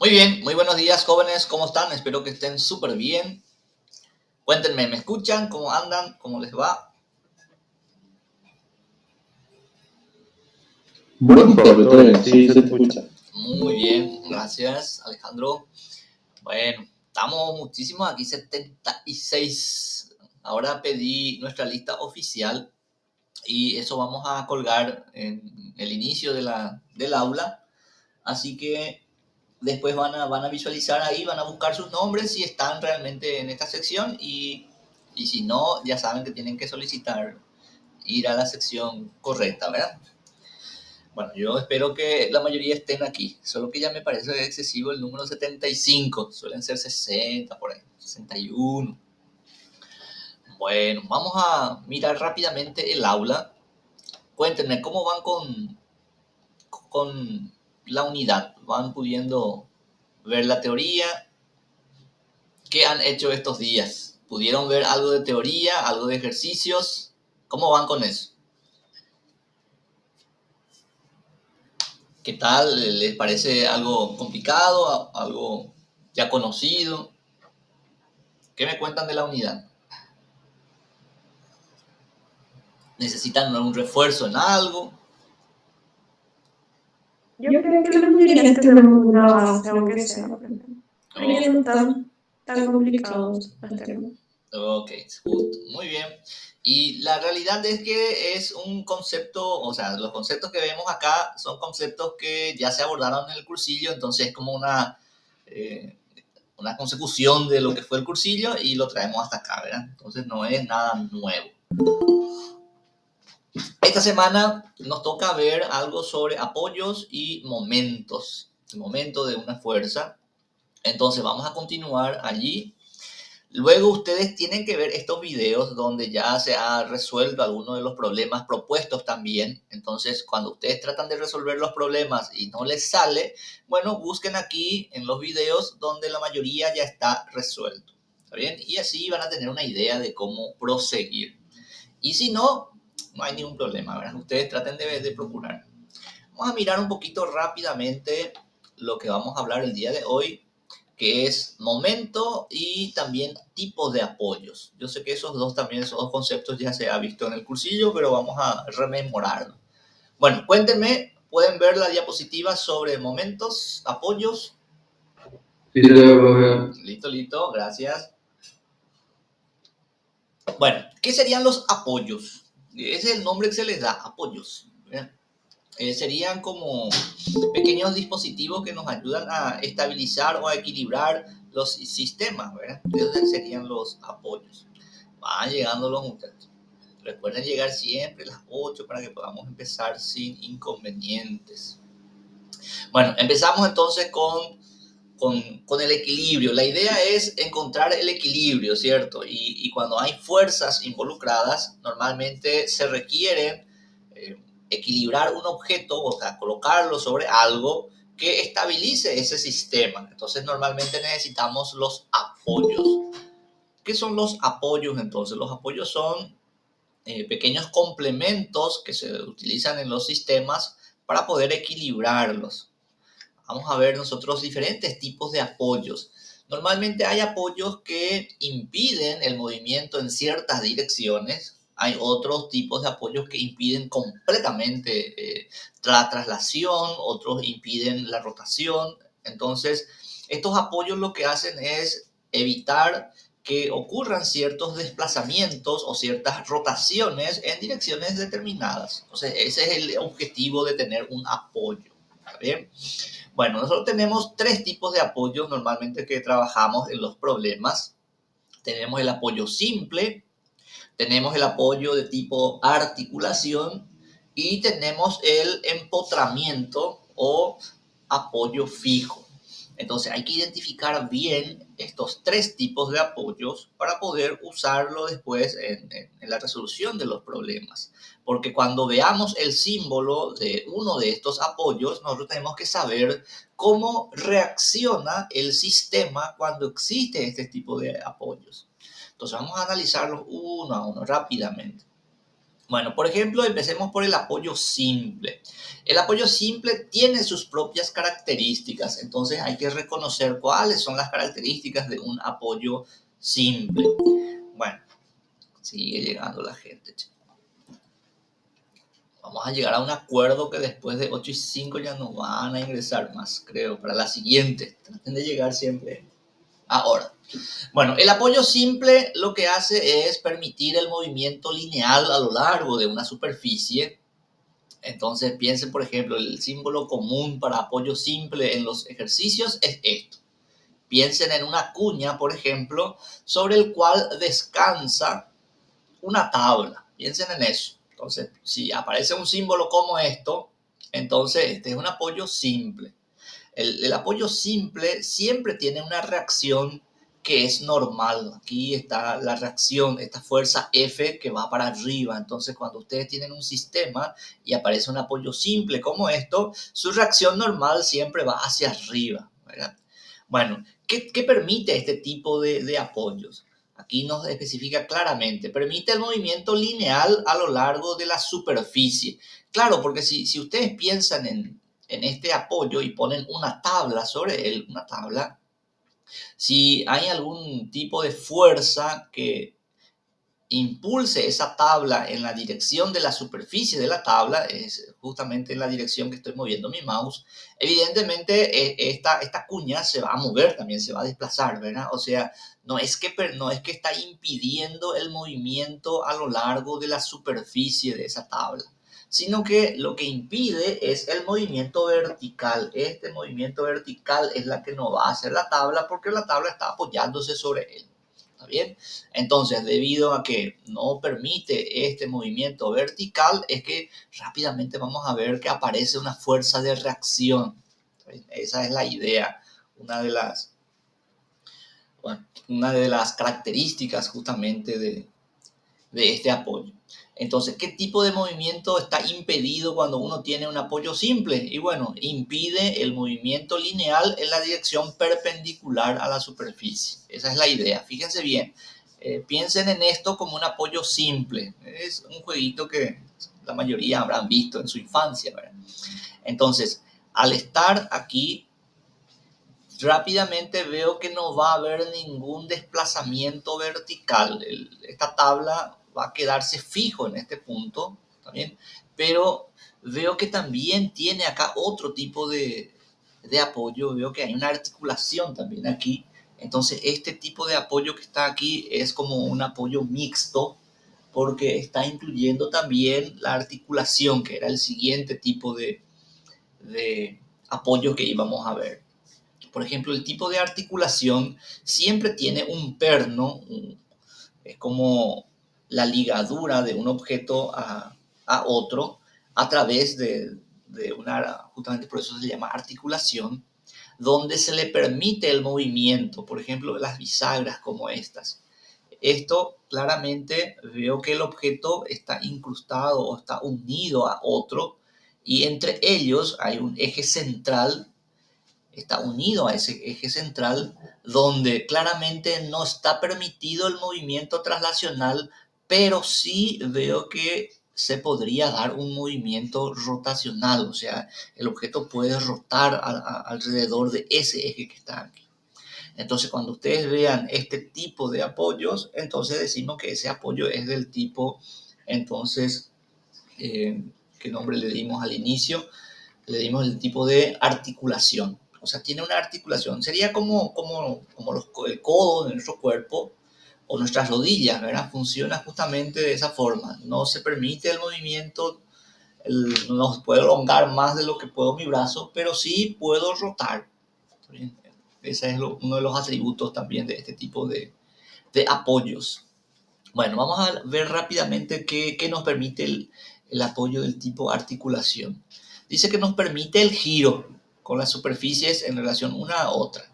Muy bien, muy buenos días jóvenes, ¿cómo están? Espero que estén súper bien. Cuéntenme, ¿me escuchan? ¿Cómo andan? ¿Cómo les va? Bueno, Pablo, todo bien, sí, se te escucha. Muy bien, gracias Alejandro. Bueno, estamos muchísimos aquí, 76. Ahora pedí nuestra lista oficial y eso vamos a colgar en el inicio del aula. Así que después van a visualizar ahí, van a buscar sus nombres si están realmente en esta sección y si no, ya saben que tienen que solicitar ir a la sección correcta, ¿verdad? Bueno, yo espero que la mayoría estén aquí, solo que ya me parece excesivo el número 75, suelen ser 60 por ahí, 61. Bueno, vamos a mirar rápidamente el aula. Cuéntenme, ¿cómo van con la unidad? ¿Van pudiendo ver la teoría? ¿Qué han hecho estos días? ¿Pudieron ver algo de teoría, algo de ejercicios? ¿Cómo van con eso? ¿Qué tal? ¿Les parece algo complicado? ¿Algo ya conocido? ¿Qué me cuentan de la unidad? ¿Necesitan un refuerzo en algo? Yo creo que la mayoría tenemos una base, aunque sea. Hay que Oh, no tan complicados los temas. ok, justo. Muy bien. Y la realidad es que es un concepto, o sea, los conceptos que vemos acá son conceptos que ya se abordaron en el cursillo, entonces es como una consecución de lo que fue el cursillo y lo traemos hasta acá, ¿verdad? Entonces no es nada nuevo. Esta semana nos toca ver algo sobre apoyos y momentos, el momento de una fuerza. Entonces vamos a continuar allí. Luego ustedes tienen que ver estos videos donde ya se ha resuelto algunos de los problemas propuestos también. Entonces, cuando ustedes tratan de resolver los problemas y no les sale, bueno, busquen aquí en los videos donde la mayoría ya está resuelto. ¿Está bien? Y así van a tener una idea de cómo proseguir. Y si no, no hay ningún problema, ¿verdad? Ustedes traten de procurar. Vamos a mirar un poquito rápidamente lo que vamos a hablar el día de hoy, que es momento y también tipos de apoyos. Yo sé que esos dos conceptos ya se ha visto en el cursillo, pero vamos a rememorarlo. Bueno, cuéntenme, pueden ver la diapositiva sobre momentos, apoyos. Sí, te lo veo. Listo, listo, gracias. Bueno, ¿qué serían los apoyos? Ese es el nombre que se les da, apoyos. Serían como pequeños dispositivos que nos ayudan a estabilizar o a equilibrar los sistemas, ¿verdad? Esos serían los apoyos. Van llegando los muchachos. Recuerden llegar siempre a las 8 para que podamos empezar sin inconvenientes. Bueno, empezamos entonces con el equilibrio. La idea es encontrar el equilibrio, ¿cierto? Y cuando hay fuerzas involucradas, normalmente se requiere eh, equilibrar un objeto, o sea, colocarlo sobre algo que estabilice ese sistema. Entonces, normalmente necesitamos los apoyos. ¿Qué son los apoyos entonces? Los apoyos son pequeños complementos que se utilizan en los sistemas para poder equilibrarlos. Vamos a ver nosotros diferentes tipos de apoyos. Normalmente hay apoyos que impiden el movimiento en ciertas direcciones. Hay otros tipos de apoyos que impiden completamente la traslación, otros impiden la rotación. Entonces, estos apoyos lo que hacen es evitar que ocurran ciertos desplazamientos o ciertas rotaciones en direcciones determinadas. Entonces, ese es el objetivo de tener un apoyo. ¿Está bien? Bueno, nosotros tenemos tres tipos de apoyos normalmente que trabajamos en los problemas. Tenemos el apoyo simple, tenemos el apoyo de tipo articulación y tenemos el empotramiento o apoyo fijo. Entonces hay que identificar bien estos tres tipos de apoyos para poder usarlo después en la resolución de los problemas. Porque cuando veamos el símbolo de uno de estos apoyos, nosotros tenemos que saber cómo reacciona el sistema cuando existe este tipo de apoyos. Entonces vamos a analizarlos uno a uno rápidamente. Bueno, por ejemplo, empecemos por el apoyo simple. El apoyo simple tiene sus propias características, entonces hay que reconocer cuáles son las características de un apoyo simple. Bueno, sigue llegando la gente. Vamos a llegar a un acuerdo que después de 8 y 5 ya no van a ingresar más, creo, para la siguiente. Traten de llegar siempre ahora. Bueno, el apoyo simple lo que hace es permitir el movimiento lineal a lo largo de una superficie. Entonces piensen, por ejemplo, el símbolo común para apoyo simple en los ejercicios es esto. Piensen en una cuña, por ejemplo, sobre el cual descansa una tabla. Piensen en eso. Entonces, si aparece un símbolo como esto, entonces este es un apoyo simple. El apoyo simple siempre tiene una reacción que es normal. Aquí está la reacción, esta fuerza F que va para arriba. Entonces, cuando ustedes tienen un sistema y aparece un apoyo simple como esto, su reacción normal siempre va hacia arriba, ¿verdad? Bueno, ¿qué permite este tipo de apoyos? Aquí nos especifica claramente, permite el movimiento lineal a lo largo de la superficie. Claro, porque si ustedes piensan en este apoyo y ponen una tabla sobre él, una tabla, si hay algún tipo de fuerza que impulse esa tabla en la dirección de la superficie de la tabla, es justamente en la dirección que estoy moviendo mi mouse, evidentemente esta cuña se va a mover también, se va a desplazar, ¿verdad? O sea, no es que está impidiendo el movimiento a lo largo de la superficie de esa tabla, sino que lo que impide es el movimiento vertical. Este movimiento vertical es la que no va a hacer la tabla porque la tabla está apoyándose sobre él. ¿Está bien? Entonces, debido a que no permite este movimiento vertical, es que rápidamente vamos a ver que aparece una fuerza de reacción. Esa es la idea, una de las, bueno, una de las características justamente de este apoyo. Entonces, ¿qué tipo de movimiento está impedido cuando uno tiene un apoyo simple? Y bueno, impide el movimiento lineal en la dirección perpendicular a la superficie. Esa es la idea. Fíjense bien, piensen en esto como un apoyo simple. Es un jueguito que la mayoría habrán visto en su infancia, ¿verdad? Entonces, al estar aquí, rápidamente veo que no va a haber ningún desplazamiento vertical. Esta tabla va a quedarse fijo en este punto, ¿también? Pero veo que también tiene acá otro tipo de apoyo. Veo que hay una articulación también aquí. Entonces, este tipo de apoyo que está aquí es como un apoyo mixto porque está incluyendo también la articulación, que era el siguiente tipo de apoyo que íbamos a ver. Por ejemplo, el tipo de articulación siempre tiene un perno, es como la ligadura de un objeto a otro a través de una, justamente por eso se llama articulación, donde se le permite el movimiento, por ejemplo, las bisagras como estas. Esto claramente veo que el objeto está incrustado o está unido a otro y entre ellos hay un eje central, está unido a ese eje central donde claramente no está permitido el movimiento traslacional, pero sí veo que se podría dar un movimiento rotacional, o sea, el objeto puede rotar alrededor de ese eje que está aquí. Entonces, cuando ustedes vean este tipo de apoyos, entonces decimos que ese apoyo es del tipo, entonces, ¿qué nombre le dimos al inicio? Le dimos el tipo de articulación. O sea, tiene una articulación. Sería como el codo de nuestro cuerpo o nuestras rodillas, ¿verdad? Funciona justamente de esa forma. No se permite el movimiento, no puedo elongar más de lo que puedo mi brazo, pero sí puedo rotar. Ese es uno de los atributos también de este tipo de apoyos. Bueno, vamos a ver rápidamente qué nos permite el apoyo del tipo articulación. Dice que nos permite el giro con las superficies en relación una a otra.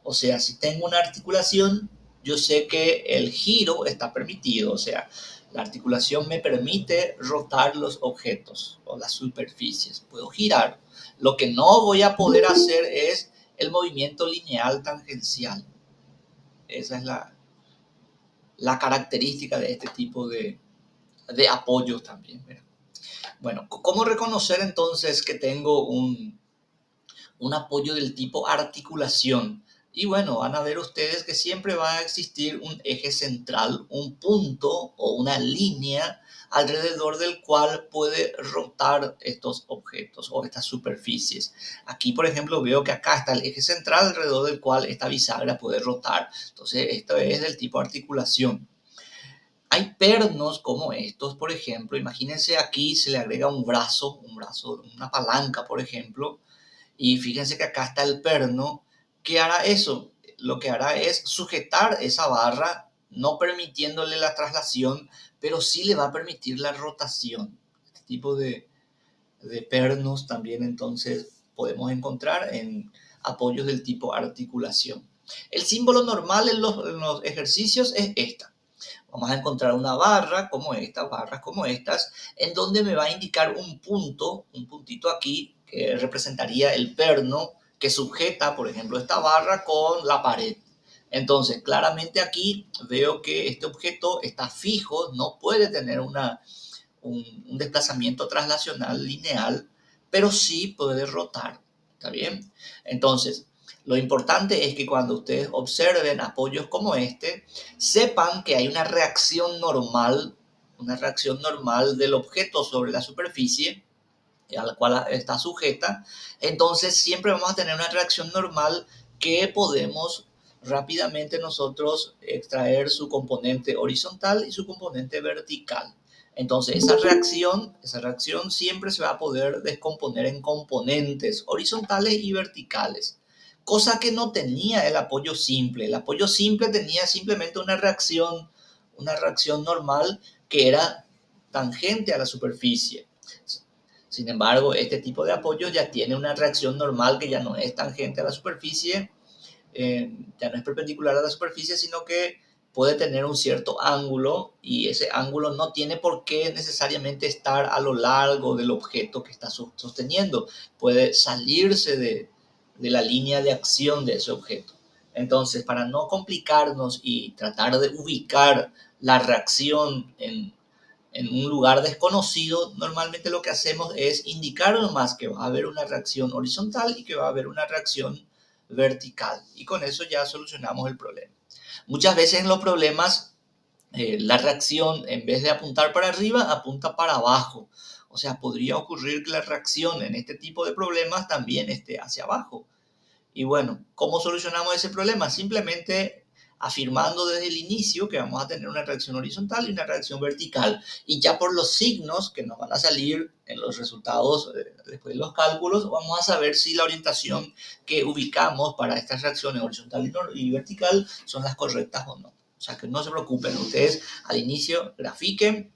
O sea, si tengo una articulación, yo sé que el giro está permitido. O sea, la articulación me permite rotar los objetos o las superficies. Puedo girar. Lo que no voy a poder hacer es el movimiento lineal tangencial. Esa es la característica de este tipo de apoyos también. ¿Verdad? Bueno, ¿cómo reconocer entonces que tengo un apoyo del tipo articulación? Y bueno, van a ver ustedes que siempre va a existir un eje central, un punto o una línea alrededor del cual puede rotar estos objetos o estas superficies. Aquí, por ejemplo, veo que acá está el eje central alrededor del cual esta bisagra puede rotar. Entonces, esto es del tipo articulación. Hay pernos como estos, por ejemplo. Imagínense aquí se le agrega un brazo, una palanca, por ejemplo, y fíjense que acá está el perno. ¿Qué hará eso? Lo que hará es sujetar esa barra, no permitiéndole la traslación, pero sí le va a permitir la rotación. Este tipo de pernos también entonces podemos encontrar en apoyos del tipo articulación. El símbolo normal en los ejercicios es esta. Vamos a encontrar una barra como esta, barras como estas, en donde me va a indicar un punto, un puntito aquí, que representaría el perno que sujeta, por ejemplo, esta barra con la pared. Entonces, claramente aquí veo que este objeto está fijo, no puede tener un desplazamiento traslacional lineal, pero sí puede rotar. ¿Está bien? Entonces, lo importante es que cuando ustedes observen apoyos como este, sepan que hay una reacción normal del objeto sobre la superficie a la cual está sujeta. Entonces, siempre vamos a tener una reacción normal que podemos rápidamente nosotros extraer su componente horizontal y su componente vertical. Entonces, esa reacción siempre se va a poder descomponer en componentes horizontales y verticales, cosa que no tenía el apoyo simple. El apoyo simple tenía simplemente una reacción normal que era tangente a la superficie. Sin embargo, este tipo de apoyo ya tiene una reacción normal que ya no es tangente a la superficie, ya no es perpendicular a la superficie, sino que puede tener un cierto ángulo y ese ángulo no tiene por qué necesariamente estar a lo largo del objeto que está sosteniendo. Puede salirse de la línea de acción de ese objeto. Entonces, para no complicarnos y tratar de ubicar la reacción en un lugar desconocido, normalmente lo que hacemos es indicar nomás que va a haber una reacción horizontal y que va a haber una reacción vertical. Y con eso ya solucionamos el problema. Muchas veces en los problemas la reacción, en vez de apuntar para arriba, apunta para abajo. O sea, podría ocurrir que la reacción en este tipo de problemas también esté hacia abajo. Y bueno, ¿cómo solucionamos ese problema? Simplemente afirmando desde el inicio que vamos a tener una reacción horizontal y una reacción vertical. Y ya por los signos que nos van a salir en los resultados después de los cálculos, vamos a saber si la orientación que ubicamos para estas reacciones horizontal y vertical son las correctas o no. O sea que no se preocupen, ustedes al inicio grafiquen,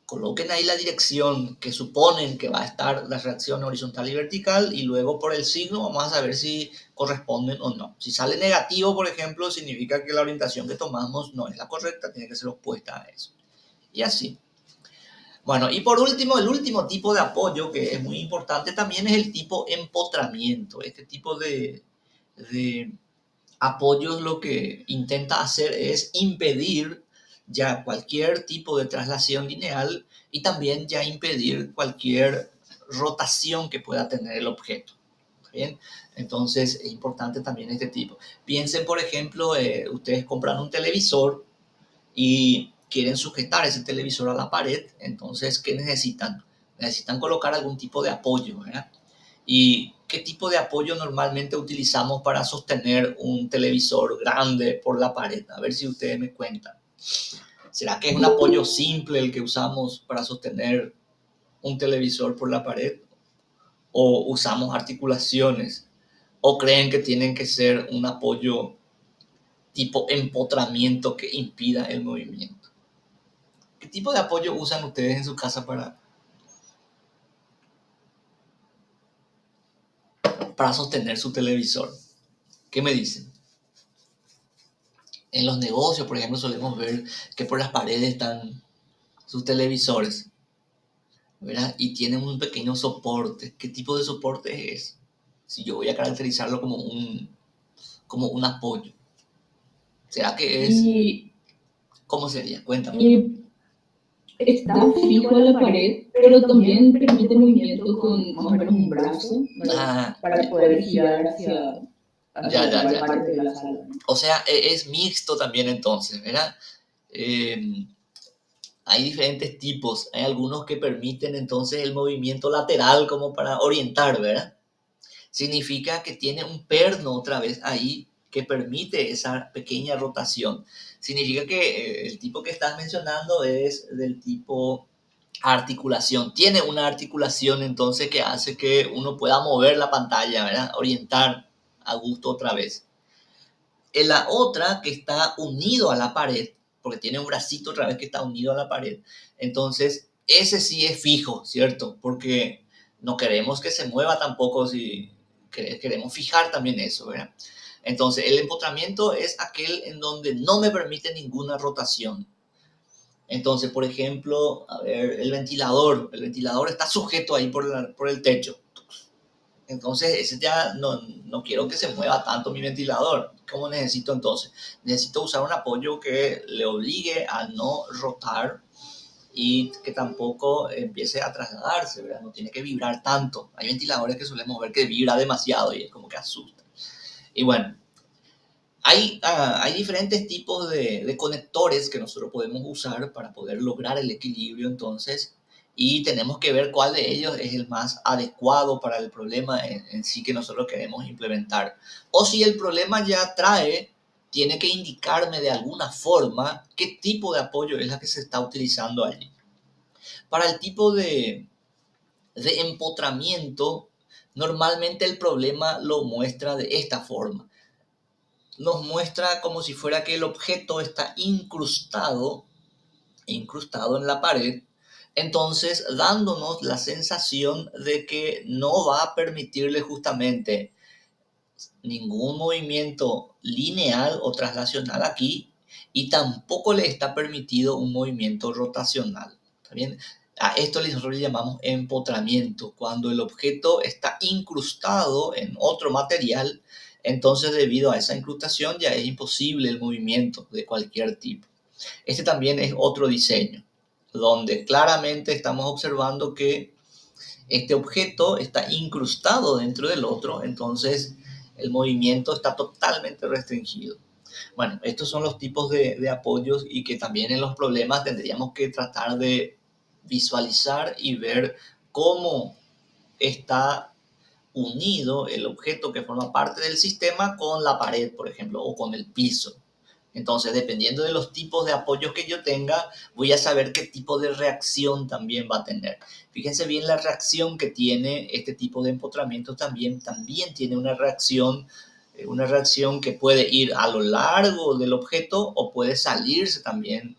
coloquen ahí la dirección que suponen que va a estar la reacción horizontal y vertical y luego por el signo vamos a saber si corresponden o no. Si sale negativo, por ejemplo, significa que la orientación que tomamos no es la correcta, tiene que ser opuesta a eso. Y así. Bueno, y por último, el último tipo de apoyo que es muy importante también es el tipo empotramiento. Este tipo de apoyos lo que intenta hacer es impedir ya cualquier tipo de traslación lineal y también ya impedir cualquier rotación que pueda tener el objeto. ¿Bien? Entonces es importante también este tipo. Piensen, por ejemplo, ustedes compran un televisor y quieren sujetar ese televisor a la pared, entonces, ¿qué necesitan? Necesitan colocar algún tipo de apoyo, ¿verdad? ¿Y qué tipo de apoyo normalmente utilizamos para sostener un televisor grande por la pared? A ver si ustedes me cuentan. ¿Será que es un apoyo simple el que usamos para sostener un televisor por la pared? ¿O usamos articulaciones? ¿O creen que tienen que ser un apoyo tipo empotramiento que impida el movimiento? ¿Qué tipo de apoyo usan ustedes en su casa para sostener su televisor? ¿Qué me dicen? En los negocios, por ejemplo, solemos ver que por las paredes están sus televisores, ¿verdad? Y tienen un pequeño soporte. ¿Qué tipo de soporte es? Si yo voy a caracterizarlo como un apoyo. ¿Será que es? Y, ¿Cómo sería? Cuéntame. y está fijo a la pared, pero también permite movimiento con más o menos un brazo, ¿verdad? Ah, Para poder girar hacia ya. varias partes de la sala. O sea, es mixto también entonces, ¿verdad? Eh, Hay diferentes tipos. Hay algunos que permiten entonces el movimiento lateral como para orientar, ¿verdad? Significa que tiene un perno otra vez ahí que permite esa pequeña rotación. Significa que el tipo que estás mencionando es del tipo articulación. Tiene una articulación entonces que hace que uno pueda mover la pantalla, ¿verdad? Orientar a gusto otra vez. En la otra que está unido a la pared, porque tiene un bracito otra vez que está unido a la pared, entonces ese sí es fijo, ¿cierto? Porque no queremos que se mueva tampoco, si queremos fijar también eso, ¿verdad? Entonces el empotramiento es aquel en donde no me permite ninguna rotación. Entonces, por ejemplo, a ver, el ventilador está sujeto ahí por el techo. Entonces, ese ya no quiero que se mueva tanto mi ventilador. ¿Cómo necesito entonces? Necesito usar un apoyo que le obligue a no rotar y que tampoco empiece a trasladarse, ¿verdad? No tiene que vibrar tanto. Hay ventiladores que solemos ver que vibra demasiado y es como que asusta. Y bueno, hay diferentes tipos de conectores que nosotros podemos usar para poder lograr el equilibrio entonces, y tenemos que ver cuál de ellos es el más adecuado para el problema en sí que nosotros queremos implementar. O si el problema ya trae, tiene que indicarme de alguna forma qué tipo de apoyo es la que se está utilizando allí. Para el tipo de empotramiento, normalmente el problema lo muestra de esta forma. Nos muestra como si fuera que el objeto está incrustado en la pared, entonces dándonos la sensación de que no va a permitirle justamente ningún movimiento lineal o traslacional aquí y tampoco le está permitido un movimiento rotacional. ¿Está bien? A esto nosotros le llamamos empotramiento, cuando el objeto está incrustado en otro material, entonces debido a esa incrustación ya es imposible el movimiento de cualquier tipo. Este también es otro diseño, donde claramente estamos observando que este objeto está incrustado dentro del otro, entonces el movimiento está totalmente restringido. Bueno, estos son los tipos de apoyos y que también en los problemas tendríamos que tratar de visualizar y ver cómo está unido el objeto que forma parte del sistema con la pared, por ejemplo, o con el piso. Entonces, dependiendo de los tipos de apoyos que yo tenga, voy a saber qué tipo de reacción también va a tener. Fíjense bien la reacción que tiene este tipo de empotramiento también tiene una reacción que puede ir a lo largo del objeto o puede salirse también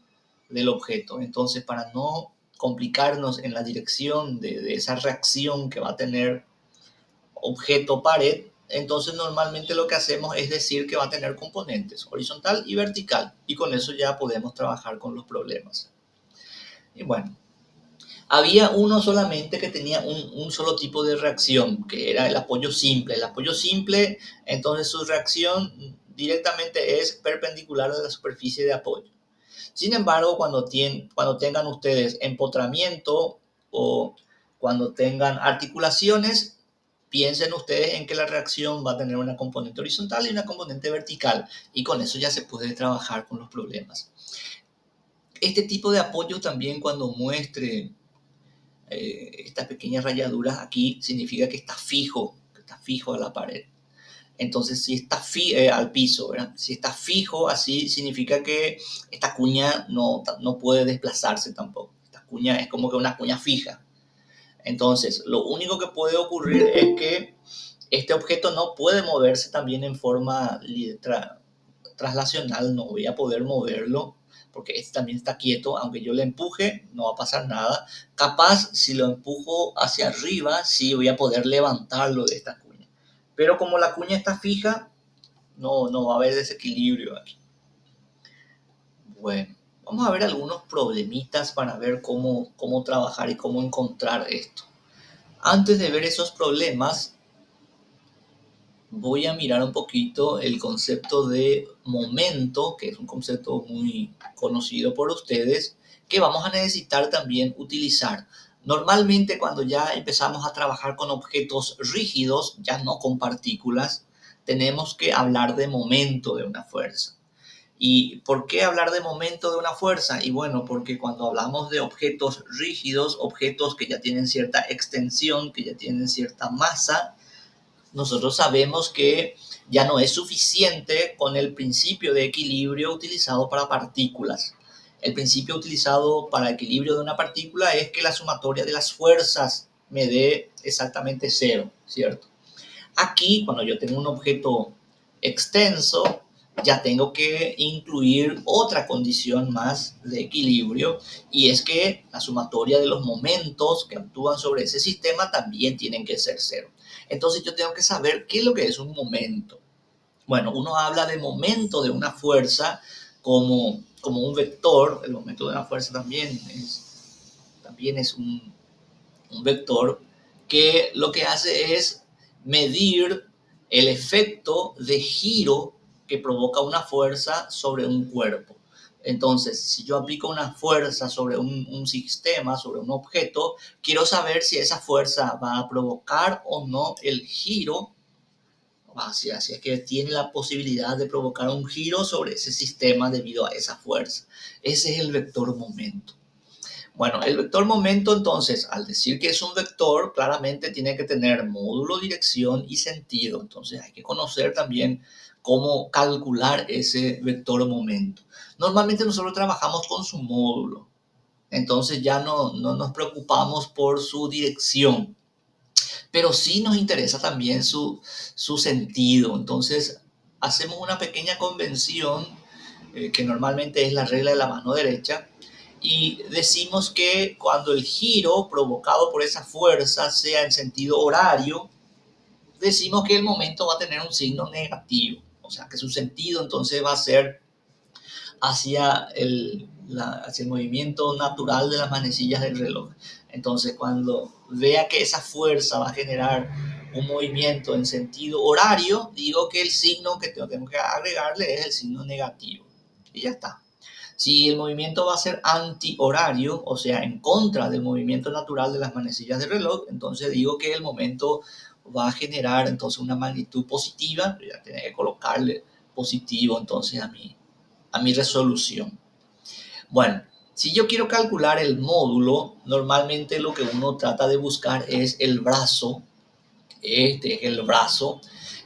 del objeto. Entonces, para no complicarnos en la dirección de esa reacción que va a tener objeto pared, entonces normalmente lo que hacemos es decir que va a tener componentes horizontal y vertical y con eso ya podemos trabajar con los problemas. Y bueno, había uno solamente que tenía un solo tipo de reacción, que era el apoyo simple. El apoyo simple, entonces su reacción directamente es perpendicular a la superficie de apoyo. Sin embargo, cuando tengan ustedes empotramiento o cuando tengan articulaciones, piensen ustedes en que la reacción va a tener una componente horizontal y una componente vertical, y con eso ya se puede trabajar con los problemas. Este tipo de apoyo también, cuando muestre estas pequeñas rayaduras aquí, significa que está fijo a la pared. Entonces, si está al piso, ¿verdad? Si está fijo así, significa que esta cuña no puede desplazarse tampoco. Esta cuña es como que una cuña fija. Entonces, lo único que puede ocurrir es que este objeto no puede moverse también en forma traslacional, no voy a poder moverlo porque este también está quieto, aunque yo le empuje, no va a pasar nada. Capaz, si lo empujo hacia arriba, sí voy a poder levantarlo de esta cuña. Pero como la cuña está fija, no va a haber desequilibrio aquí. Bueno, vamos a ver algunos problemitas para ver cómo trabajar y cómo encontrar esto. Antes de ver esos problemas, voy a mirar un poquito el concepto de momento, que es un concepto muy conocido por ustedes, que vamos a necesitar también utilizar. Normalmente cuando ya empezamos a trabajar con objetos rígidos, ya no con partículas, tenemos que hablar de momento de una fuerza. ¿Y por qué hablar de momento de una fuerza? Y bueno, porque cuando hablamos de objetos rígidos, objetos que ya tienen cierta extensión, que ya tienen cierta masa, nosotros sabemos que ya no es suficiente con el principio de equilibrio utilizado para partículas. El principio utilizado para equilibrio de una partícula es que la sumatoria de las fuerzas me dé exactamente cero, ¿cierto? Aquí, cuando yo tengo un objeto extenso, ya tengo que incluir otra condición más de equilibrio, y es que la sumatoria de los momentos que actúan sobre ese sistema también tienen que ser cero. Entonces yo tengo que saber qué es lo que es un momento. Bueno, uno habla de momento de una fuerza como un vector. El momento de una fuerza también es un vector que lo que hace es medir el efecto de giro que provoca una fuerza sobre un cuerpo. Entonces, si yo aplico una fuerza sobre un sistema, sobre un objeto, quiero saber si esa fuerza va a provocar o no el giro, así es que tiene la posibilidad de provocar un giro sobre ese sistema debido a esa fuerza. Ese es el vector momento. Bueno, el vector momento, entonces, al decir que es un vector, claramente tiene que tener módulo, dirección y sentido. Entonces, hay que conocer también cómo calcular ese vector momento. Normalmente nosotros trabajamos con su módulo, entonces ya no nos preocupamos por su dirección, pero sí nos interesa también su sentido. Entonces, hacemos una pequeña convención, que normalmente es la regla de la mano derecha, y decimos que cuando el giro provocado por esa fuerza sea en sentido horario, decimos que el momento va a tener un signo negativo, o sea que su sentido entonces va a ser hacia el movimiento natural de las manecillas del reloj. Entonces, cuando vea que esa fuerza va a generar un movimiento en sentido horario, digo que el signo que tengo que agregarle es el signo negativo. Y ya está. Si el movimiento va a ser antihorario, o sea, en contra del movimiento natural de las manecillas del reloj, entonces digo que el momento va a generar entonces una magnitud positiva. Ya tengo que colocarle positivo entonces a mi resolución. Bueno, si yo quiero calcular el módulo, normalmente lo que uno trata de buscar es el brazo. Este es el brazo.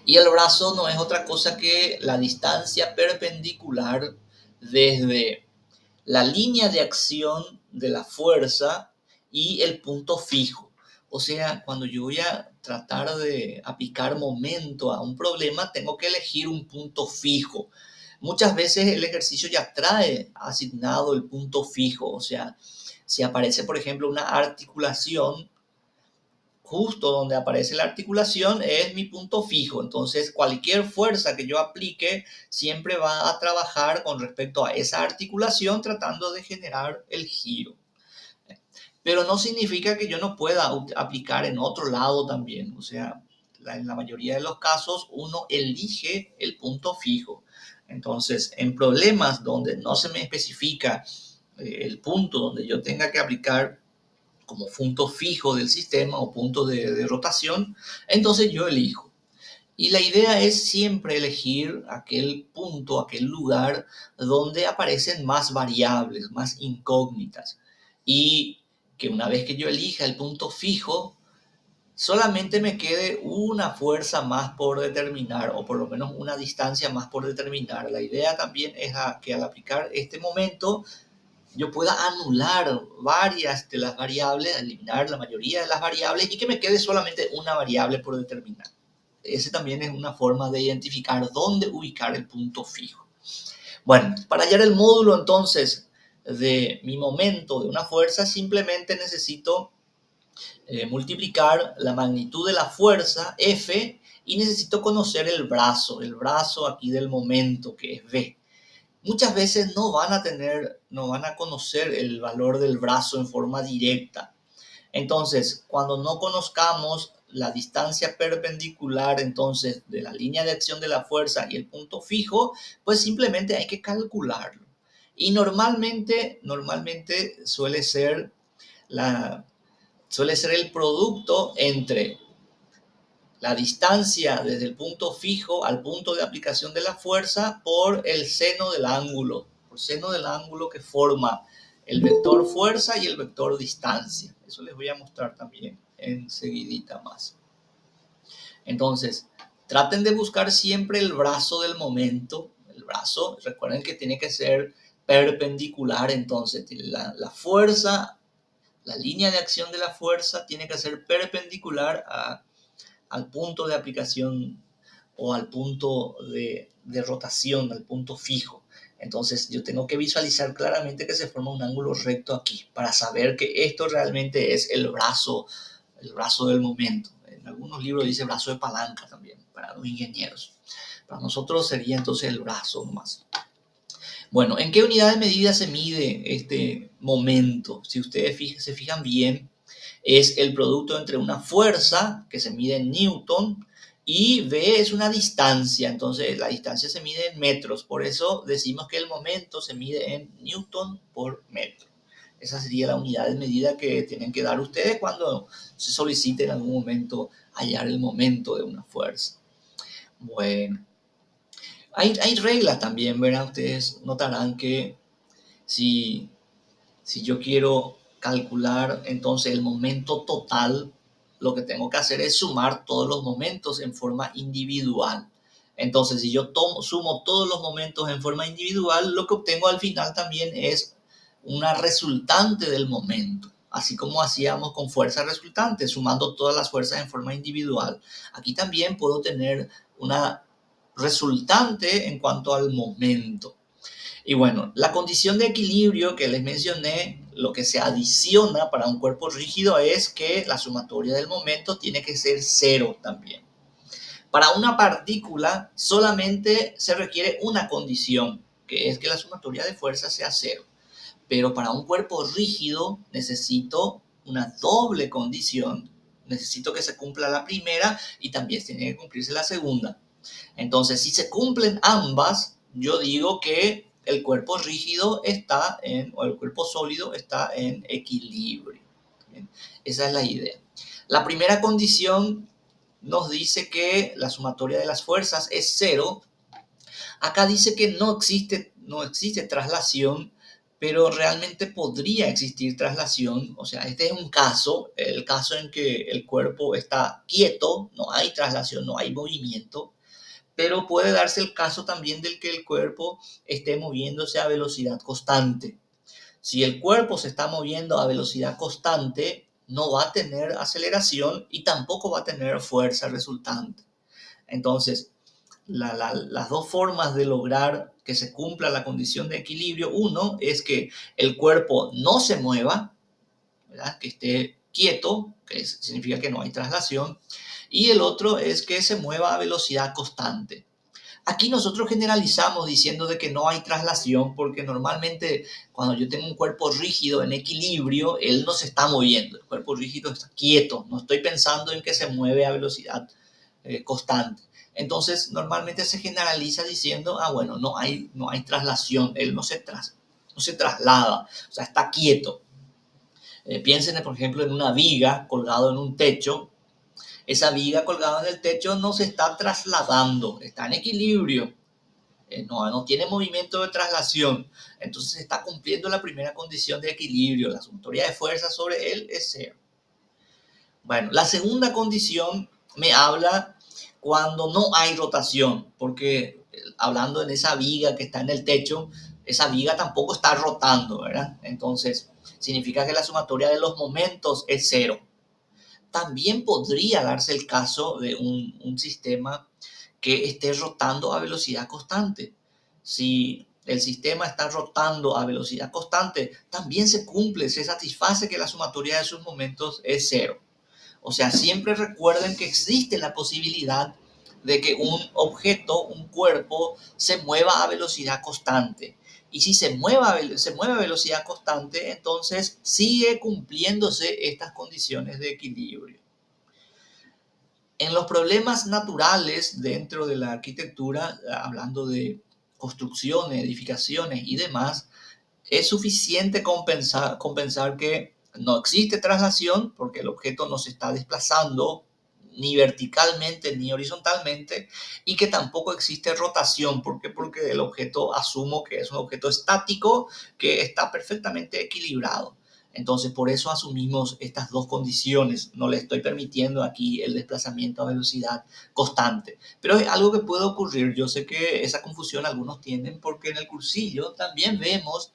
Y el brazo no es otra cosa que la distancia perpendicular desde la línea de acción de la fuerza y el punto fijo. O sea, cuando yo voy a tratar de aplicar momento a un problema, tengo que elegir un punto fijo. Muchas veces el ejercicio ya trae asignado el punto fijo. O sea, si aparece, por ejemplo, una articulación, justo donde aparece la articulación es mi punto fijo. Entonces, cualquier fuerza que yo aplique siempre va a trabajar con respecto a esa articulación tratando de generar el giro. Pero no significa que yo no pueda aplicar en otro lado también. O sea, en la mayoría de los casos uno elige el punto fijo. Entonces, en problemas donde no se me especifica el punto donde yo tenga que aplicar como punto fijo del sistema o punto de rotación, entonces yo elijo. Y la idea es siempre elegir aquel punto, aquel lugar donde aparecen más variables, más incógnitas. Y que una vez que yo elija el punto fijo, solamente me quede una fuerza más por determinar, o por lo menos una distancia más por determinar. La idea también es que al aplicar este momento, yo pueda anular varias de las variables, eliminar la mayoría de las variables y que me quede solamente una variable por determinar. Ese también es una forma de identificar dónde ubicar el punto fijo. Bueno, para hallar el módulo entonces de mi momento de una fuerza, simplemente necesito multiplicar la magnitud de la fuerza, F, y necesito conocer el brazo aquí del momento, que es V. Muchas veces no van a conocer el valor del brazo en forma directa. Entonces, cuando no conozcamos la distancia perpendicular entonces de la línea de acción de la fuerza y el punto fijo, pues simplemente hay que calcularlo. Y normalmente suele ser el producto entre la distancia desde el punto fijo al punto de aplicación de la fuerza por el seno del ángulo, que forma el vector fuerza y el vector distancia. Eso les voy a mostrar también enseguidita más. Entonces, traten de buscar siempre el brazo del momento. El brazo, recuerden que tiene que ser perpendicular, entonces la fuerza, la línea de acción de la fuerza tiene que ser perpendicular al punto de aplicación o al punto de rotación, al punto fijo. Entonces yo tengo que visualizar claramente que se forma un ángulo recto aquí para saber que esto realmente es el brazo del momento. En algunos libros dice brazo de palanca también para los ingenieros. Para nosotros sería entonces el brazo nomás. Bueno, ¿en qué unidad de medida se mide este momento? Si ustedes se fijan bien, es el producto entre una fuerza que se mide en Newton y V es una distancia. Entonces la distancia se mide en metros. Por eso decimos que el momento se mide en Newton por metro. Esa sería la unidad de medida que tienen que dar ustedes cuando se solicite en algún momento hallar el momento de una fuerza. Bueno, hay reglas también, ¿verdad? Ustedes notarán que si yo quiero calcular entonces el momento total, lo que tengo que hacer es sumar todos los momentos en forma individual. Entonces, si yo sumo todos los momentos en forma individual, lo que obtengo al final también es una resultante del momento, así como hacíamos con fuerza resultante, sumando todas las fuerzas en forma individual. Aquí también puedo tener una resultante en cuanto al momento. Y bueno, la condición de equilibrio que les mencioné, lo que se adiciona para un cuerpo rígido es que la sumatoria del momento tiene que ser cero también. Para una partícula solamente se requiere una condición, que es que la sumatoria de fuerza sea cero. Pero para un cuerpo rígido necesito una doble condición. Necesito que se cumpla la primera y también tiene que cumplirse la segunda. Entonces, si se cumplen ambas, yo digo que el cuerpo rígido o el cuerpo sólido está en equilibrio. ¿Bien? Esa es la idea. La primera condición nos dice que la sumatoria de las fuerzas es cero. Acá dice que no existe traslación, pero realmente podría existir traslación. O sea, este es un caso, el caso en que el cuerpo está quieto, no hay traslación, no hay movimiento. Pero puede darse el caso también del que el cuerpo esté moviéndose a velocidad constante. Si el cuerpo se está moviendo a velocidad constante, no va a tener aceleración y tampoco va a tener fuerza resultante. Entonces, las dos formas de lograr que se cumpla la condición de equilibrio, uno es que el cuerpo no se mueva, ¿verdad? Que esté quieto, que significa que no hay traslación, y el otro es que se mueva a velocidad constante. Aquí nosotros generalizamos diciendo de que no hay traslación porque normalmente cuando yo tengo un cuerpo rígido en equilibrio, él no se está moviendo, el cuerpo rígido está quieto, no estoy pensando en que se mueve a velocidad constante. Entonces normalmente se generaliza diciendo, bueno, no hay traslación, él no se traslada, o sea, está quieto. Piensen, por ejemplo, en una viga colgado en un techo. Esa viga colgada en el techo no se está trasladando, está en equilibrio, no tiene movimiento de traslación. Entonces está cumpliendo la primera condición de equilibrio. La sumatoria de fuerza sobre él es cero. Bueno, la segunda condición me habla cuando no hay rotación, porque hablando en esa viga que está en el techo, esa viga tampoco está rotando, ¿verdad? Entonces significa que la sumatoria de los momentos es cero. También podría darse el caso de un sistema que esté rotando a velocidad constante. Si el sistema está rotando a velocidad constante, también se satisface que la sumatoria de sus momentos es cero. O sea, siempre recuerden que existe la posibilidad de que un objeto, un cuerpo, se mueva a velocidad constante. Y si se mueve a velocidad constante, entonces sigue cumpliéndose estas condiciones de equilibrio. En los problemas naturales dentro de la arquitectura, hablando de construcciones, edificaciones y demás, es suficiente compensar que no existe traslación porque el objeto no se está desplazando ni verticalmente ni horizontalmente y que tampoco existe rotación. ¿Por qué? Porque el objeto asumo que es un objeto estático que está perfectamente equilibrado. Entonces, por eso asumimos estas dos condiciones. No le estoy permitiendo aquí el desplazamiento a velocidad constante. Pero es algo que puede ocurrir. Yo sé que esa confusión algunos tienen porque en el cursillo también vemos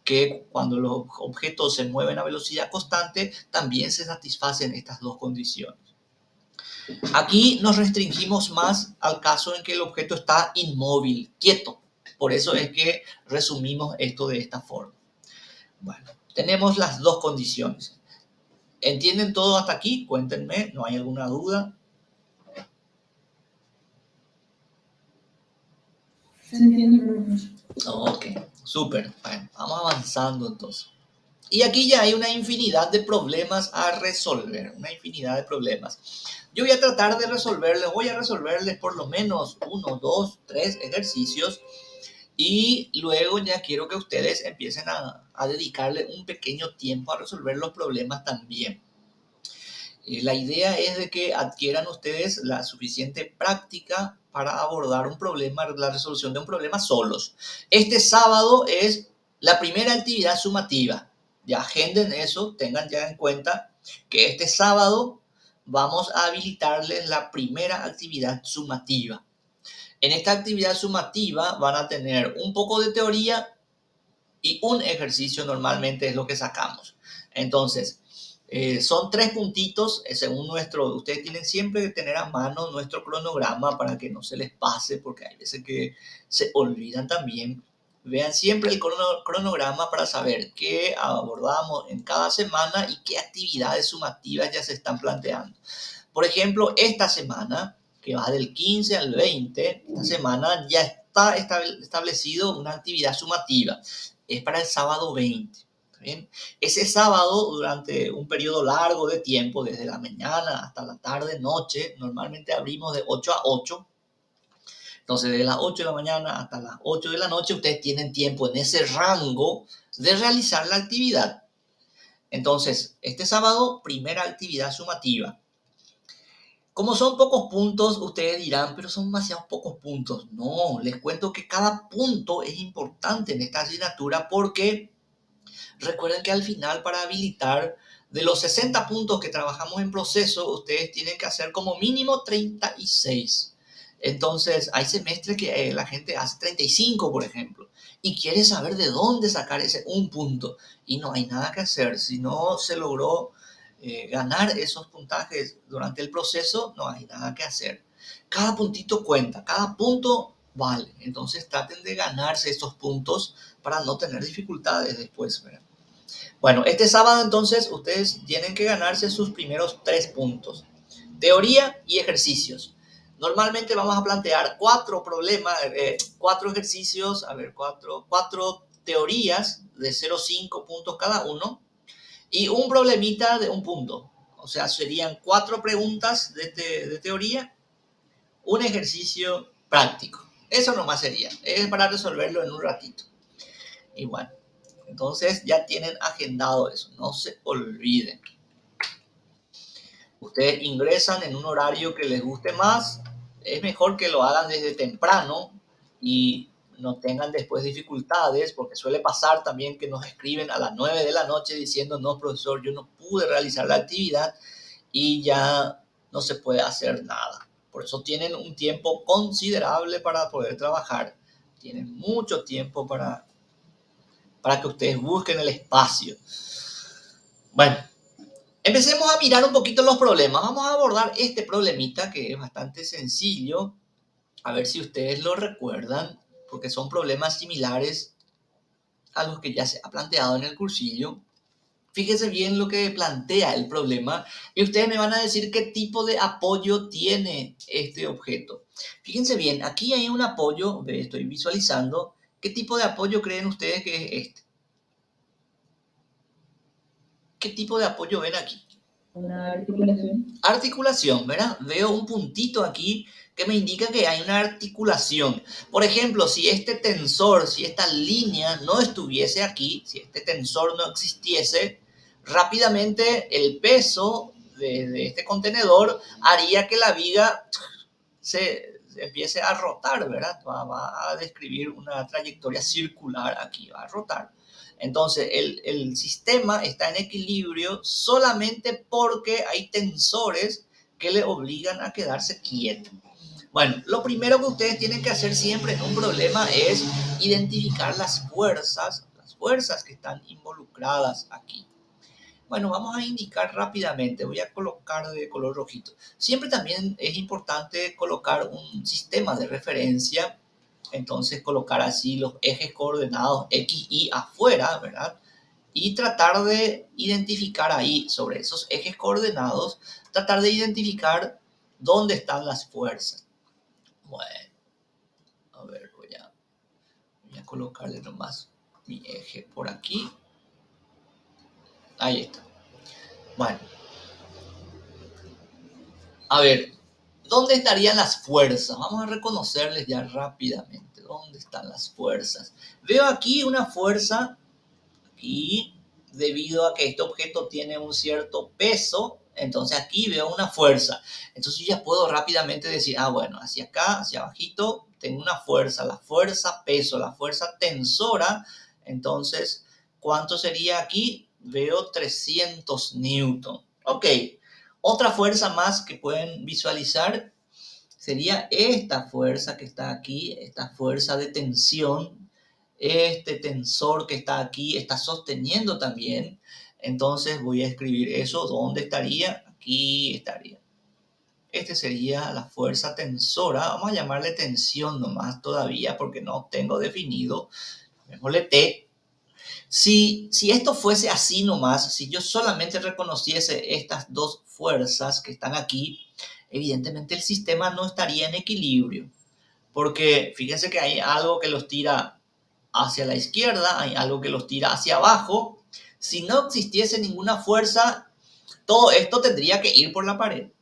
que cuando los objetos se mueven a velocidad constante, también se satisfacen estas dos condiciones. Aquí nos restringimos más al caso en que el objeto está inmóvil, quieto. Por eso es que resumimos esto de esta forma. Bueno, tenemos las dos condiciones. ¿Entienden todo hasta aquí? Cuéntenme, ¿no hay alguna duda? Se entiende, profesor. Ok, súper. Bueno, vamos avanzando entonces. Y aquí ya hay una infinidad de problemas a resolver, una infinidad de problemas. Yo voy a tratar de resolverles por lo menos 1, 2, 3 ejercicios y luego ya quiero que ustedes empiecen a dedicarle un pequeño tiempo a resolver los problemas también. La idea es de que adquieran ustedes la suficiente práctica para abordar un problema, la resolución de un problema solos. Este sábado es la primera actividad sumativa. Ya agenden eso, tengan ya en cuenta que este sábado vamos a habilitarles la primera actividad sumativa. En esta actividad sumativa van a tener un poco de teoría y un ejercicio normalmente es lo que sacamos. Entonces, son 3 puntitos, según ustedes tienen siempre que tener a mano nuestro cronograma para que no se les pase, porque hay veces que se olvidan también. Vean siempre el cronograma para saber qué abordamos en cada semana y qué actividades sumativas ya se están planteando. Por ejemplo, esta semana, que va del 15 al 20, esta semana ya está establecido una actividad sumativa. Es para el sábado 20. ¿Bien? Ese sábado, durante un periodo largo de tiempo, desde la mañana hasta la tarde, noche, normalmente abrimos de 8 a 8. Entonces, de las 8 de la mañana hasta las 8 de la noche, ustedes tienen tiempo en ese rango de realizar la actividad. Entonces, este sábado, primera actividad sumativa. Como son pocos puntos, ustedes dirán, pero son demasiados pocos puntos. No, les cuento que cada punto es importante en esta asignatura porque recuerden que al final para habilitar de los 60 puntos que trabajamos en proceso, ustedes tienen que hacer como mínimo 36. Entonces, hay semestres que la gente hace 35, por ejemplo, y quiere saber de dónde sacar ese un punto. Y no hay nada que hacer. Si no se logró ganar esos puntajes durante el proceso, no hay nada que hacer. Cada puntito cuenta, cada punto vale. Entonces traten de ganarse estos puntos para no tener dificultades después, ¿verdad? Bueno, este sábado entonces ustedes tienen que ganarse sus primeros 3 puntos. Teoría y ejercicios. Normalmente vamos a plantear 4 problemas, 4 ejercicios, 4 teorías de 0,5 puntos cada uno y un problemita de un punto. O sea, serían 4 preguntas de teoría, un ejercicio práctico. Eso nomás sería. Es para resolverlo en un ratito. Y bueno, entonces ya tienen agendado eso. No se olviden. Ustedes ingresan en un horario que les guste más. Es mejor que lo hagan desde temprano y no tengan después dificultades, porque suele pasar también que nos escriben a las 9 de la noche diciendo, no, profesor, yo no pude realizar la actividad y ya no se puede hacer nada. Por eso tienen un tiempo considerable para poder trabajar. Tienen mucho tiempo para que ustedes busquen el espacio. Bueno, empecemos a mirar un poquito los problemas. Vamos a abordar este problemita que es bastante sencillo. A ver si ustedes lo recuerdan, porque son problemas similares a los que ya se ha planteado en el cursillo. Fíjense bien lo que plantea el problema y ustedes me van a decir qué tipo de apoyo tiene este objeto. Fíjense bien, aquí hay un apoyo, estoy visualizando. ¿Qué tipo de apoyo creen ustedes que es este? ¿Qué tipo de apoyo ven aquí? una articulación. Articulación, ¿verdad? Veo un puntito aquí que me indica que hay una articulación. Por ejemplo, si este tensor, si esta línea no estuviese aquí, si este tensor no existiese, rápidamente el peso de este contenedor haría que la viga se empiece a rotar, ¿verdad? Va a describir una trayectoria circular aquí, va a rotar. Entonces, el sistema está en equilibrio solamente porque hay tensores que le obligan a quedarse quieto. Bueno, lo primero que ustedes tienen que hacer siempre en un problema es identificar las fuerzas que están involucradas aquí. Bueno, vamos a indicar rápidamente. Voy a colocar de color rojito. Siempre también es importante colocar un sistema de referencia. Entonces, colocar así los ejes coordenados X, Y afuera, ¿verdad? Y tratar de identificar ahí, sobre esos ejes coordenados, tratar de identificar dónde están las fuerzas. Bueno, a ver, voy a colocarle nomás mi eje por aquí. Ahí está. Bueno, a ver, ¿dónde estarían las fuerzas? Vamos a reconocerles ya rápidamente. ¿Dónde están las fuerzas? Veo aquí una fuerza, aquí, debido a que este objeto tiene un cierto peso, entonces aquí veo una fuerza. Entonces yo ya puedo rápidamente decir, bueno, hacia acá, hacia abajito, tengo una fuerza, la fuerza peso, la fuerza tensora. Entonces, ¿cuánto sería aquí? Veo 300 newton. Ok, otra fuerza más que pueden visualizar sería esta fuerza que está aquí, esta fuerza de tensión. Este tensor que está aquí está sosteniendo también. Entonces voy a escribir eso. ¿Dónde estaría? Aquí estaría. Este sería la fuerza tensora. Vamos a llamarle tensión nomás todavía porque no tengo definido. Llamémosle T. Si esto fuese así nomás, si yo solamente reconociese estas dos fuerzas que están aquí, evidentemente el sistema no estaría en equilibrio. Porque fíjense que hay algo que los tira hacia la izquierda, hay algo que los tira hacia abajo. Si no existiese ninguna fuerza, todo esto tendría que ir por la pared,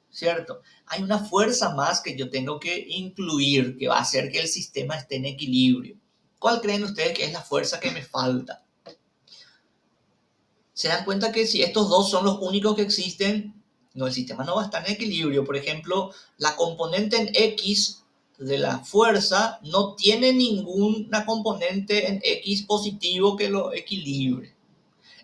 ¿cierto? Hay una fuerza más que yo tengo que incluir, que va a hacer que el sistema esté en equilibrio. ¿Cuál creen ustedes que es la fuerza que me falta? Se dan cuenta que si estos dos son los únicos que existen, no, el sistema no va a estar en equilibrio. Por ejemplo, la componente en X de la fuerza no tiene ninguna componente en X positivo que lo equilibre.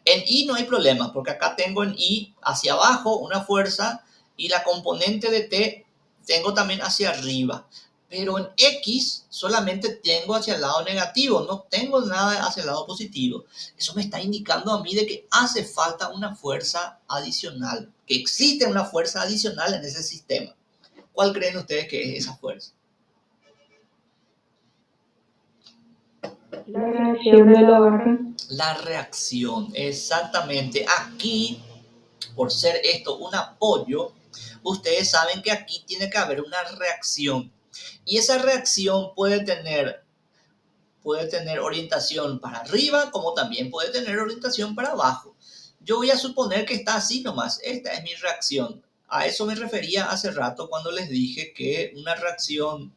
En Y no hay problema, porque acá tengo en Y hacia abajo una fuerza y la componente de T tengo también hacia arriba. Pero en X solamente tengo hacia el lado negativo, no tengo nada hacia el lado positivo. Eso me está indicando a mí de que hace falta una fuerza adicional, que existe una fuerza adicional en ese sistema. ¿Cuál creen ustedes que es esa fuerza? La reacción de la barra. La reacción, exactamente. Aquí, por ser esto un apoyo, ustedes saben que aquí tiene que haber una reacción. Y esa reacción puede tener orientación para arriba, como también puede tener orientación para abajo. Yo voy a suponer que está así nomás. Esta es mi reacción. A eso me refería hace rato cuando les dije que una reacción,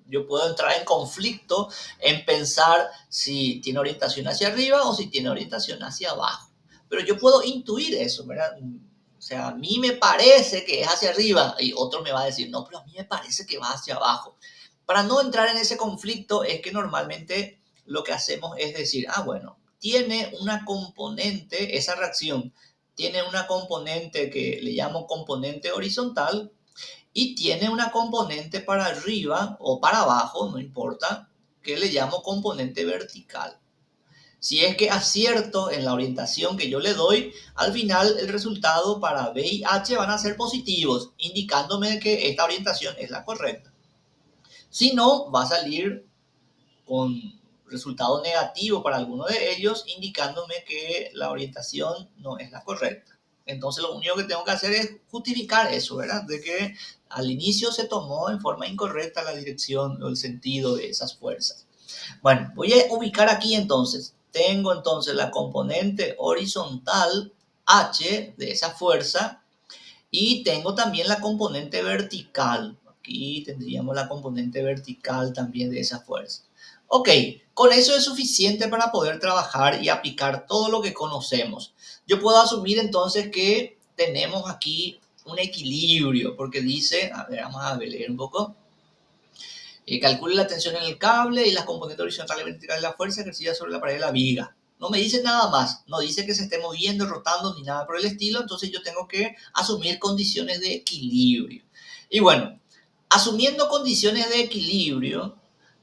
yo puedo entrar en conflicto en pensar si tiene orientación hacia arriba o si tiene orientación hacia abajo. Pero yo puedo intuir eso, ¿verdad? O sea, a mí me parece que es hacia arriba y otro me va a decir, no, pero a mí me parece que va hacia abajo. Para no entrar en ese conflicto es que normalmente lo que hacemos es decir, bueno, tiene una componente, esa reacción tiene una componente que le llamo componente horizontal y tiene una componente para arriba o para abajo, no importa, que le llamo componente vertical. Si es que acierto en la orientación que yo le doy, al final el resultado para B y H van a ser positivos, indicándome que esta orientación es la correcta. Si no, va a salir con resultado negativo para alguno de ellos, indicándome que la orientación no es la correcta. Entonces lo único que tengo que hacer es justificar eso, ¿verdad? De que al inicio se tomó en forma incorrecta la dirección o el sentido de esas fuerzas. Bueno, voy a ubicar aquí entonces. Tengo entonces la componente horizontal H de esa fuerza Y tengo también la componente vertical. Aquí tendríamos la componente vertical también de esa fuerza. Ok, con eso es suficiente para poder trabajar y aplicar todo lo que conocemos. Yo puedo asumir entonces que tenemos aquí un equilibrio, porque dice, a ver, vamos a leer un poco. Calcule la tensión en el cable y las componentes horizontales y verticales de la fuerza ejercida sobre la pared de la viga. No me dice nada más, no dice que se esté moviendo, rotando ni nada por el estilo, entonces yo tengo que asumir condiciones de equilibrio. Y bueno, asumiendo condiciones de equilibrio,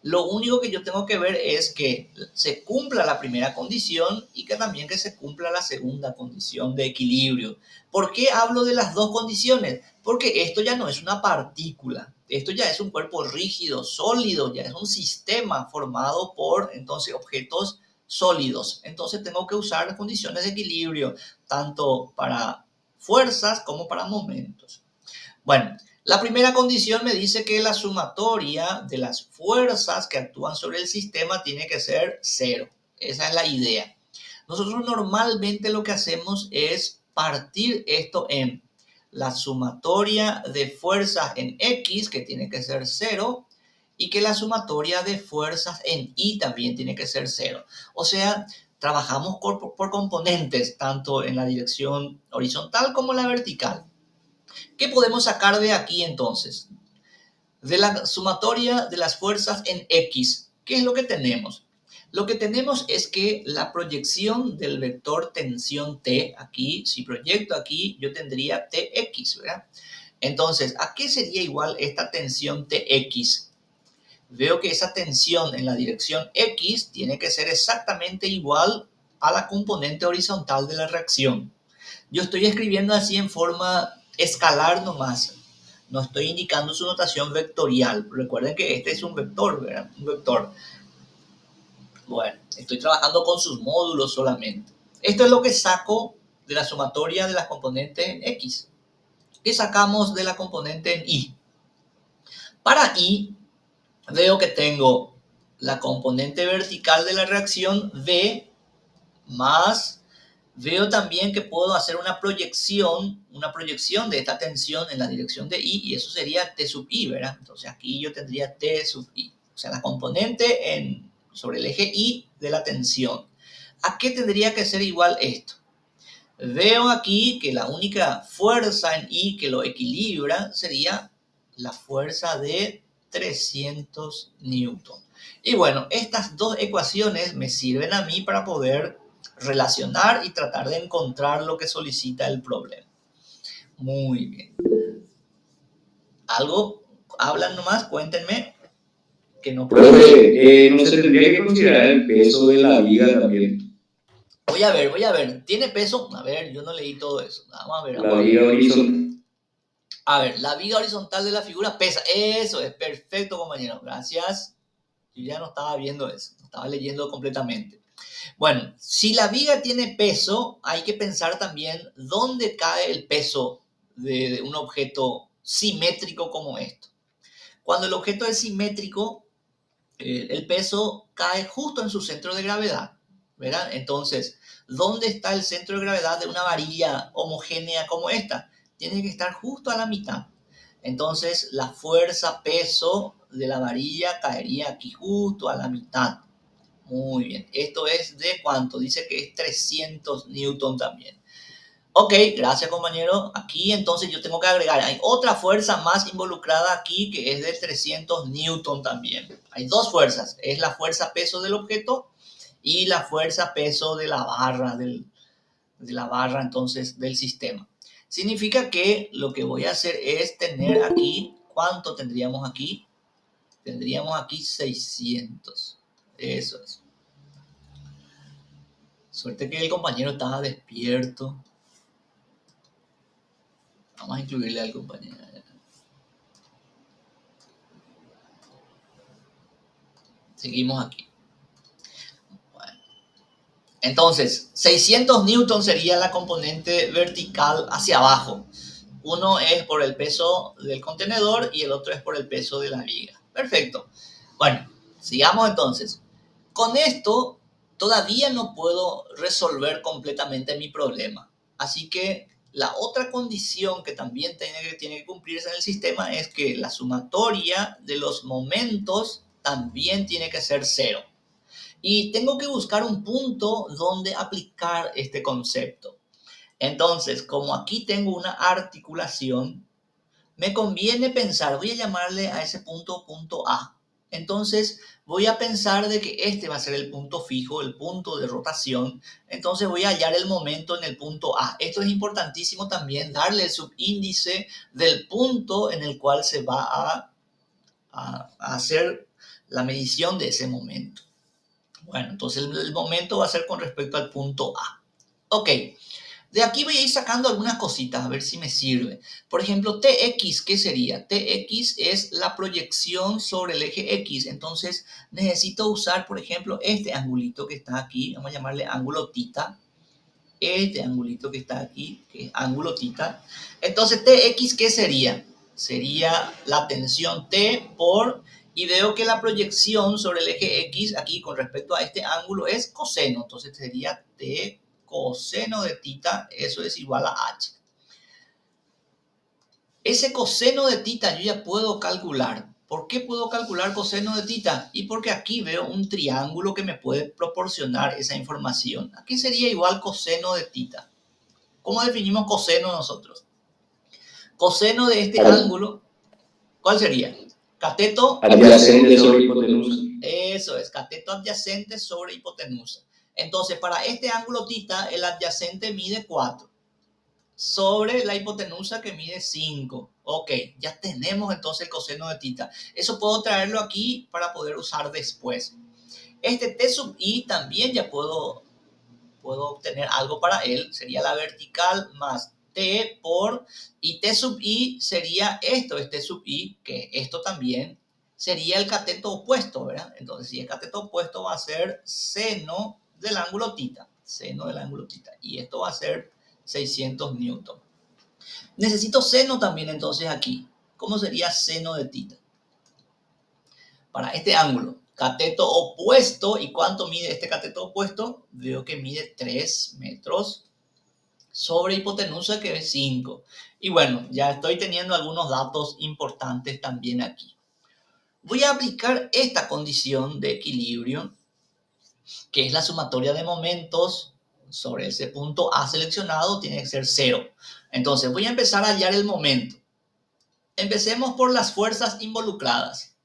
lo único que yo tengo que ver es que se cumpla la primera condición y que también que se cumpla la segunda condición de equilibrio. ¿Por qué hablo de las dos condiciones? Porque esto ya no es una partícula, esto ya es un cuerpo rígido, sólido, ya es un sistema formado por entonces objetos sólidos. Entonces tengo que usar condiciones de equilibrio, tanto para fuerzas como para momentos. Bueno, la primera condición me dice que la sumatoria de las fuerzas que actúan sobre el sistema tiene que ser cero. Esa es la idea. Nosotros normalmente lo que hacemos es partir esto en la sumatoria de fuerzas en X, que tiene que ser cero, y que la sumatoria de fuerzas en Y también tiene que ser cero. O sea, trabajamos por componentes, tanto en la dirección horizontal como en la vertical. ¿Qué podemos sacar de aquí entonces? De la sumatoria de las fuerzas en X, ¿qué es lo que tenemos? Lo que tenemos es que la proyección del vector tensión T, aquí, si proyecto aquí, yo tendría Tx, ¿verdad? Entonces, ¿a qué sería igual esta tensión Tx? Veo que esa tensión en la dirección X tiene que ser exactamente igual a la componente horizontal de la reacción. Yo estoy escribiendo así en forma escalar nomás. No estoy indicando su notación vectorial. Recuerden que este es un vector, ¿verdad? Un vector. Bueno, estoy trabajando con sus módulos solamente. Esto es lo que saco de la sumatoria de las componentes en X. ¿Qué sacamos de la componente en Y? Para Y, veo que tengo la componente vertical de la reacción V más, veo también que puedo hacer una proyección de esta tensión en la dirección de Y, y eso sería T sub I, ¿verdad? Entonces aquí yo tendría T sub I, o sea, la componente sobre el eje Y de la tensión. ¿A qué tendría que ser igual esto? Veo aquí que la única fuerza en Y que lo equilibra sería la fuerza de 300 newton. Y bueno, estas dos ecuaciones me sirven a mí para poder relacionar y tratar de encontrar lo que solicita el problema. Muy bien. ¿Algo? ¿Hablan nomás? Cuéntenme. Que no puedo. Profe, no se tendría que considerar el peso de la viga también. Voy a ver. ¿Tiene peso? A ver, yo no leí todo eso. Vamos a ver. La viga horizontal. A ver, la viga horizontal de la figura pesa. Eso es perfecto, compañero. Gracias. Yo ya no estaba viendo eso. Estaba leyendo completamente. Bueno, si la viga tiene peso, hay que pensar también dónde cae el peso de un objeto simétrico como esto. Cuando el objeto es simétrico, el peso cae justo en su centro de gravedad, ¿verdad? Entonces, ¿dónde está el centro de gravedad de una varilla homogénea como esta? Tiene que estar justo a la mitad. Entonces, la fuerza peso de la varilla caería aquí justo a la mitad. Muy bien. ¿Esto es de cuánto? Dice que es 300 newton también. Ok, gracias compañero. Aquí entonces yo tengo que agregar, hay otra fuerza más involucrada aquí que es de 300 newton también. Hay dos fuerzas, es la fuerza peso del objeto y la fuerza peso de la barra, entonces del sistema. Significa que lo que voy a hacer es tener aquí, ¿cuánto tendríamos aquí? Tendríamos aquí 600. Eso es. Suerte que el compañero estaba despierto. Vamos a incluirle al compañero. Seguimos aquí. Bueno. Entonces, 600 newton sería la componente vertical hacia abajo. Uno es por el peso del contenedor y el otro es por el peso de la viga. Perfecto. Bueno, sigamos entonces. Con esto todavía no puedo resolver completamente mi problema. Así que La otra condición que también tiene que cumplirse en el sistema es que la sumatoria de los momentos también tiene que ser cero. Y tengo que buscar un punto donde aplicar este concepto. Entonces, como aquí tengo una articulación, me conviene pensar, voy a llamarle a ese punto A. Entonces, voy a pensar de que este va a ser el punto fijo, el punto de rotación. Entonces, voy a hallar el momento en el punto A. Esto es importantísimo también, darle el subíndice del punto en el cual se va a hacer la medición de ese momento. Bueno, entonces el momento va a ser con respecto al punto A. Ok. De aquí voy a ir sacando algunas cositas a ver si me sirve. Por ejemplo, TX, ¿qué sería? TX es la proyección sobre el eje X. Entonces, necesito usar, por ejemplo, este angulito que está aquí. Vamos a llamarle ángulo tita. Este angulito que está aquí, que es ángulo tita. Entonces, TX, ¿qué sería? Sería la tensión T por... Y veo que la proyección sobre el eje X aquí con respecto a este ángulo es coseno. Entonces, sería T coseno de tita, eso es igual a H. Ese coseno de tita yo ya puedo calcular. ¿Por qué puedo calcular coseno de tita? Y porque aquí veo un triángulo que me puede proporcionar esa información. Aquí sería igual coseno de tita. ¿Cómo definimos coseno nosotros? Coseno de este ángulo, ¿cuál sería? Cateto adyacente sobre hipotenusa. Eso es, cateto adyacente sobre hipotenusa. Entonces, para este ángulo tita, el adyacente mide 4 sobre la hipotenusa que mide 5. Ok, ya tenemos entonces el coseno de tita. Eso puedo traerlo aquí para poder usar después. Este T sub I también ya puedo obtener algo para él. Sería la vertical más T por... Y T sub I sería esto, es T sub I, que esto también sería el cateto opuesto, ¿verdad? Entonces, si el cateto opuesto va a ser seno del ángulo tita. Seno del ángulo tita. Y esto va a ser 600 newton. Necesito seno también entonces aquí. ¿Cómo sería seno de tita? Para este ángulo, cateto opuesto. ¿Y cuánto mide este cateto opuesto? Veo que mide 3 metros sobre hipotenusa, que es 5. Y bueno, ya estoy teniendo algunos datos importantes también aquí. Voy a aplicar esta condición de equilibrio, que es la sumatoria de momentos sobre ese punto A seleccionado, tiene que ser 0. Entonces voy a empezar a hallar el momento. Empecemos por las fuerzas involucradas.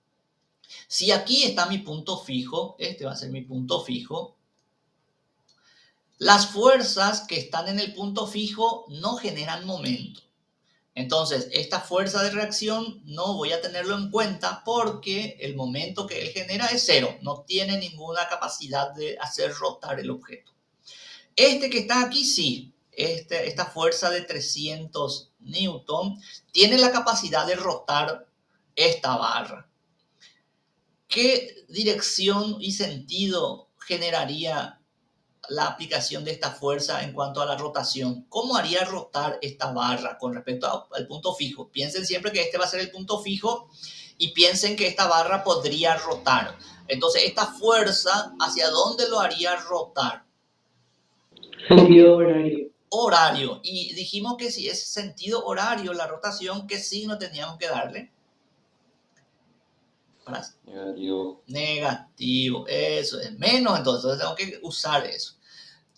Si aquí está mi punto fijo, este va a ser mi punto fijo, las fuerzas que están en el punto fijo no generan momento. Entonces, esta fuerza de reacción no voy a tenerlo en cuenta porque el momento que él genera es 0. No tiene ninguna capacidad de hacer rotar el objeto. Este que está aquí sí. Esta fuerza de 300 newton tiene la capacidad de rotar esta barra. ¿Qué dirección y sentido generaría la aplicación de esta fuerza en cuanto a la rotación? ¿Cómo haría rotar esta barra con respecto al punto fijo? Piensen siempre que este va a ser el punto fijo y piensen que esta barra podría rotar. Entonces, esta fuerza, ¿hacia dónde lo haría rotar? Sentido horario. Horario. Y dijimos que si es sentido horario la rotación, ¿qué signo teníamos que darle? Negativo. Negativo, eso es menos, entonces tengo que usar eso.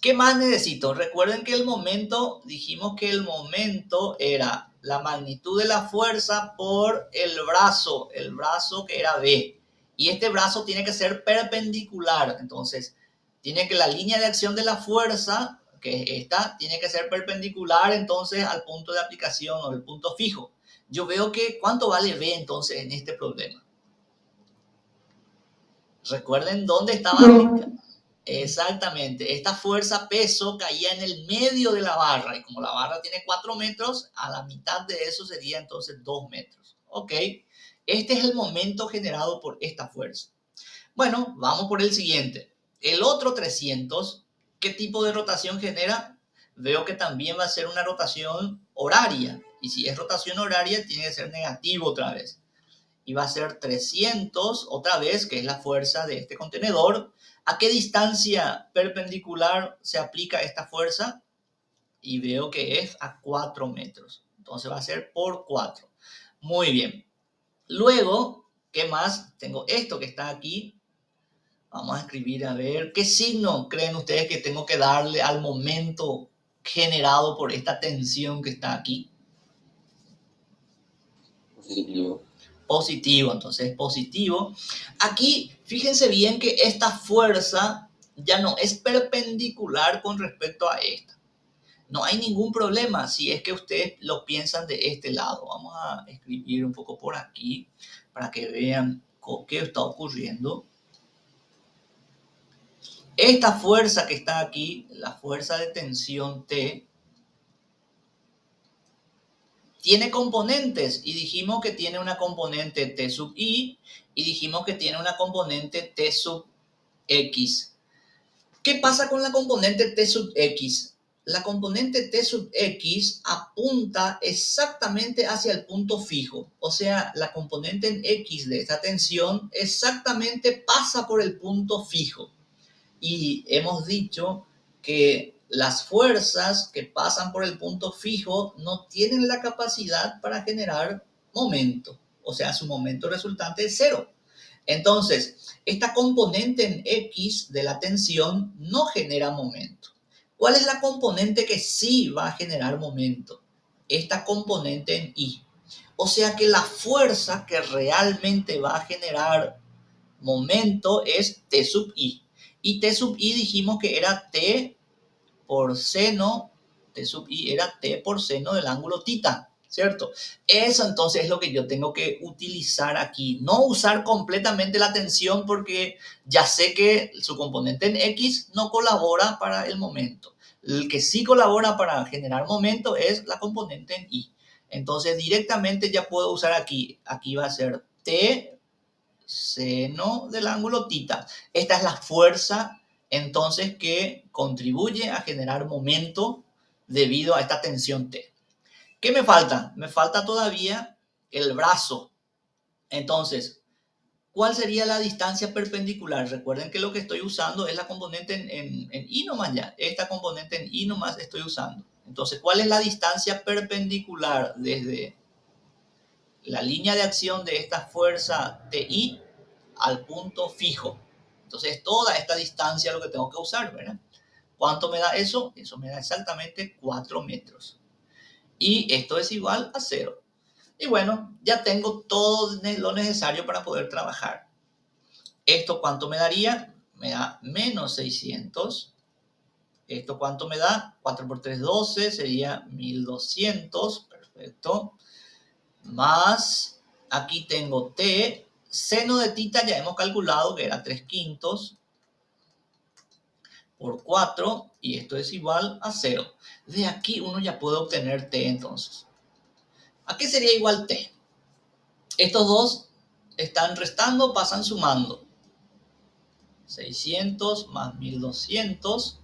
¿Qué más necesito? Recuerden que el momento, dijimos que el momento era la magnitud de la fuerza por el brazo que era B. Y este brazo tiene que ser perpendicular, entonces tiene que la línea de acción de la fuerza, que es esta, tiene que ser perpendicular entonces al punto de aplicación o el punto fijo. Yo veo que, ¿cuánto vale B entonces en este problema? Recuerden dónde estaba aplicado. Exactamente. Esta fuerza peso caía en el medio de la barra. Y como la barra tiene 4 metros, a la mitad de eso sería entonces 2 metros. Ok. Este es el momento generado por esta fuerza. Bueno, vamos por el siguiente. El otro 300, ¿qué tipo de rotación genera? Veo que también va a ser una rotación horaria. Y si es rotación horaria, tiene que ser negativo otra vez. Y va a ser 300 otra vez, que es la fuerza de este contenedor. ¿A qué distancia perpendicular se aplica esta fuerza? y veo que es a 4 metros. Entonces va a ser por 4. Muy bien. Luego, ¿qué más? Tengo esto que está aquí. Vamos a escribir a ver qué signo creen ustedes que tengo que darle al momento generado por esta tensión que está aquí. Positivo. Positivo, entonces positivo. Aquí, fíjense bien que esta fuerza ya no es perpendicular con respecto a esta. No hay ningún problema si es que ustedes lo piensan de este lado. Vamos a escribir un poco por aquí para que vean qué está ocurriendo. Esta fuerza que está aquí, la fuerza de tensión T, tiene componentes y dijimos que tiene una componente T sub I y dijimos que tiene una componente T sub X. ¿Qué pasa con la componente T sub X? La componente T sub X apunta exactamente hacia el punto fijo. O sea, la componente en X de esta tensión exactamente pasa por el punto fijo. Y hemos dicho que las fuerzas que pasan por el punto fijo no tienen la capacidad para generar momento. O sea, su momento resultante es cero. Entonces, esta componente en X de la tensión no genera momento. ¿Cuál es la componente que sí va a generar momento? Esta componente en Y. O sea que la fuerza que realmente va a generar momento es T sub I. Y T sub I dijimos que era T por seno, T sub I era T por seno del ángulo tita, ¿cierto? Eso entonces es lo que yo tengo que utilizar aquí. No usar completamente la tensión porque ya sé que su componente en X no colabora para el momento. El que sí colabora para generar momento es la componente en Y. Entonces directamente ya puedo usar aquí. Aquí va a ser T seno del ángulo tita. Esta es la fuerza entonces que contribuye a generar momento debido a esta tensión T. ¿Qué me falta? Me falta todavía el brazo. Entonces, ¿cuál sería la distancia perpendicular? Recuerden que lo que estoy usando es la componente en I nomás ya. Esta componente en I nomás estoy usando. Entonces, ¿cuál es la distancia perpendicular desde la línea de acción de esta fuerza TI al punto fijo? Entonces, toda esta distancia es lo que tengo que usar, ¿verdad? ¿Cuánto me da eso? Eso me da exactamente 4 metros. Y esto es igual a 0. Y bueno, ya tengo todo lo necesario para poder trabajar. ¿Esto cuánto me daría? Me da menos 600. ¿Esto cuánto me da? 4 por 3, 12. Sería 1200. Perfecto. Más, aquí tengo T. Seno de tita ya hemos calculado que era 3/5 por 4 y esto es igual a 0. De aquí uno ya puede obtener T entonces. ¿A qué sería igual T? Estos dos están restando, pasan sumando. 600 más 1200.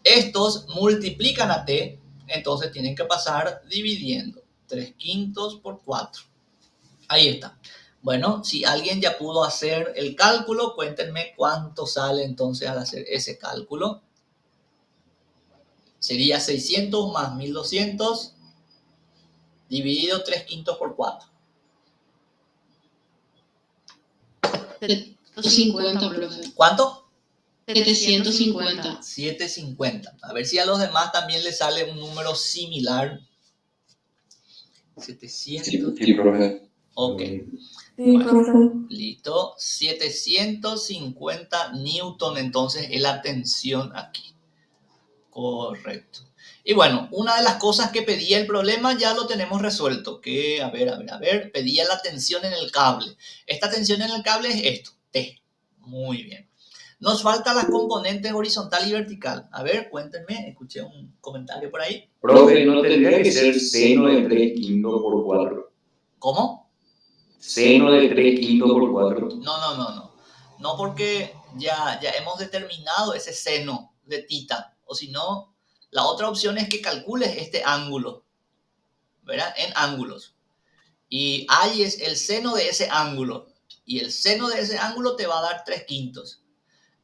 Estos multiplican a T, entonces tienen que pasar dividiendo. 3/5 por 4. Ahí está. Bueno, si alguien ya pudo hacer el cálculo, cuéntenme cuánto sale entonces al hacer ese cálculo. Sería 600 más 1200 dividido 3/5 por 4. 750, profe. ¿Cuánto? 750. 750. A ver si a los demás también les sale un número similar. 700. Sí, profe. Ok. Sí, profe. Listo. 750 newton entonces es la tensión aquí. Correcto. Y bueno, una de las cosas que pedía el problema ya lo tenemos resuelto. Que, a ver, pedía la tensión en el cable. Esta tensión en el cable es esto, T. Muy bien. Nos faltan las componentes horizontal y vertical. A ver, cuéntenme, escuché un comentario por ahí. Profe, ¿no tendría que ser seno de 3/5 por 4? ¿Cómo? Seno de 3/5 por 4. No. No porque ya hemos determinado ese seno de tita. O si no, la otra opción es que calcules este ángulo, ¿verdad? En ángulos. Y ahí es el seno de ese ángulo. Y el seno de ese ángulo te va a dar 3/5.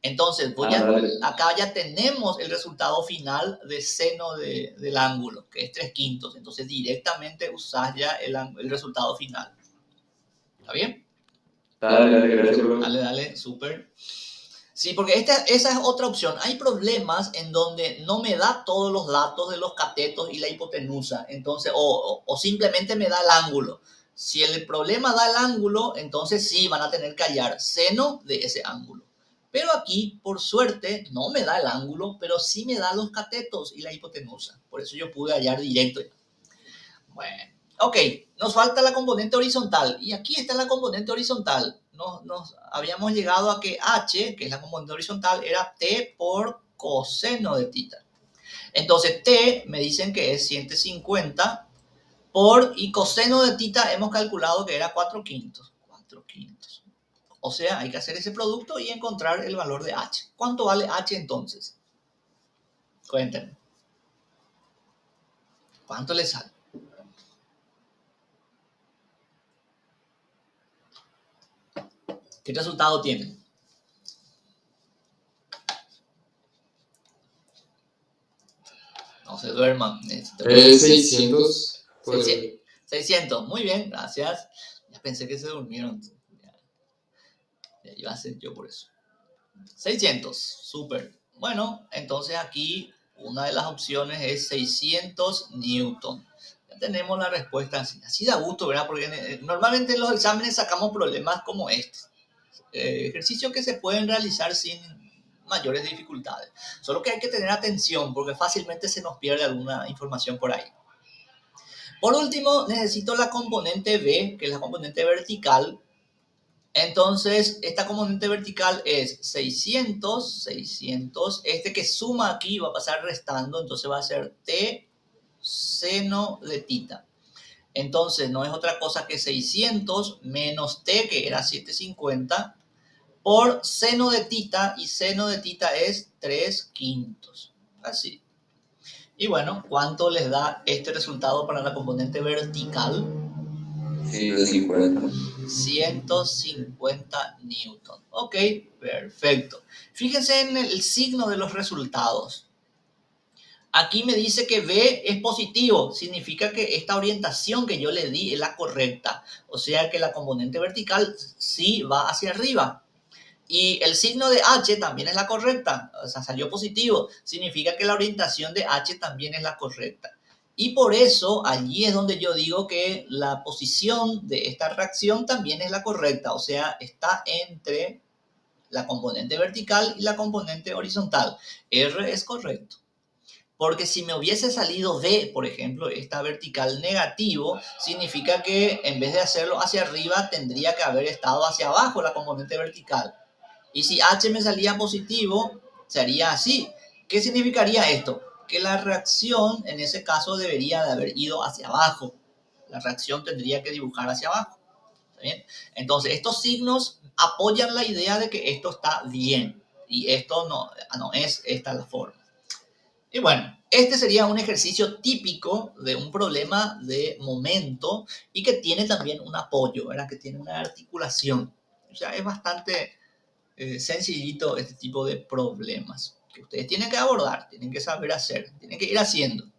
Entonces, Dale. acá ya tenemos el resultado final de seno del ángulo, que es 3/5. Entonces, directamente usás ya el resultado final. ¿Está bien? Dale, gracias, bro. Dale, súper. Sí, porque esa es otra opción. Hay problemas en donde no me da todos los datos de los catetos y la hipotenusa. Entonces, o simplemente me da el ángulo. Si el problema da el ángulo, entonces sí van a tener que hallar seno de ese ángulo. Pero aquí, por suerte, no me da el ángulo, pero sí me da los catetos y la hipotenusa. Por eso yo pude hallar directo. Bueno, ok, nos falta la componente horizontal. Y aquí está la componente horizontal. Nos habíamos llegado a que h, que es la componente horizontal, era t por coseno de tita. Entonces, t me dicen que es 150 y coseno de tita hemos calculado que era 4/5. 4/5. O sea, hay que hacer ese producto y encontrar el valor de h. ¿Cuánto vale h entonces? Cuéntenme. ¿Cuánto le sale? ¿Qué resultado tienen? No se duerman. 600. 600. Muy bien, gracias. Ya pensé que se durmieron. Ya iba a ser yo por eso. 600, súper. Bueno, entonces aquí una de las opciones es 600 newton. Ya tenemos la respuesta así. Así da gusto, ¿verdad? Porque normalmente en los exámenes sacamos problemas como este. Ejercicios que se pueden realizar sin mayores dificultades. Solo que hay que tener atención porque fácilmente se nos pierde alguna información por ahí. Por último, necesito la componente B, que es la componente vertical. Entonces, esta componente vertical es 600. Este que suma aquí va a pasar restando, entonces va a ser t seno de tita. Entonces, no es otra cosa que 600 menos t, que era 750, por seno de tita, y seno de tita es 3/5. Así. Y bueno, ¿cuánto les da este resultado para la componente vertical? 150. 150 newton. Ok, perfecto. Fíjense en el signo de los resultados. Aquí me dice que B es positivo, significa que esta orientación que yo le di es la correcta. O sea que la componente vertical sí va hacia arriba. Y el signo de H también es la correcta, o sea, salió positivo, significa que la orientación de H también es la correcta. Y por eso allí es donde yo digo que la posición de esta reacción también es la correcta, o sea, está entre la componente vertical y la componente horizontal. R es correcto. Porque si me hubiese salido B, por ejemplo, esta vertical negativo, significa que en vez de hacerlo hacia arriba, tendría que haber estado hacia abajo la componente vertical. Y si H me salía positivo, sería así. ¿Qué significaría esto? Que la reacción en ese caso debería de haber ido hacia abajo. La reacción tendría que dibujar hacia abajo. ¿Está bien? Entonces, estos signos apoyan la idea de que esto está bien. Y esto no es esta la forma. Y bueno, este sería un ejercicio típico de un problema de momento y que tiene también un apoyo, ¿verdad? Que tiene una articulación. O sea, es bastante sencillito este tipo de problemas que ustedes tienen que abordar, tienen que saber hacer, tienen que ir haciendo.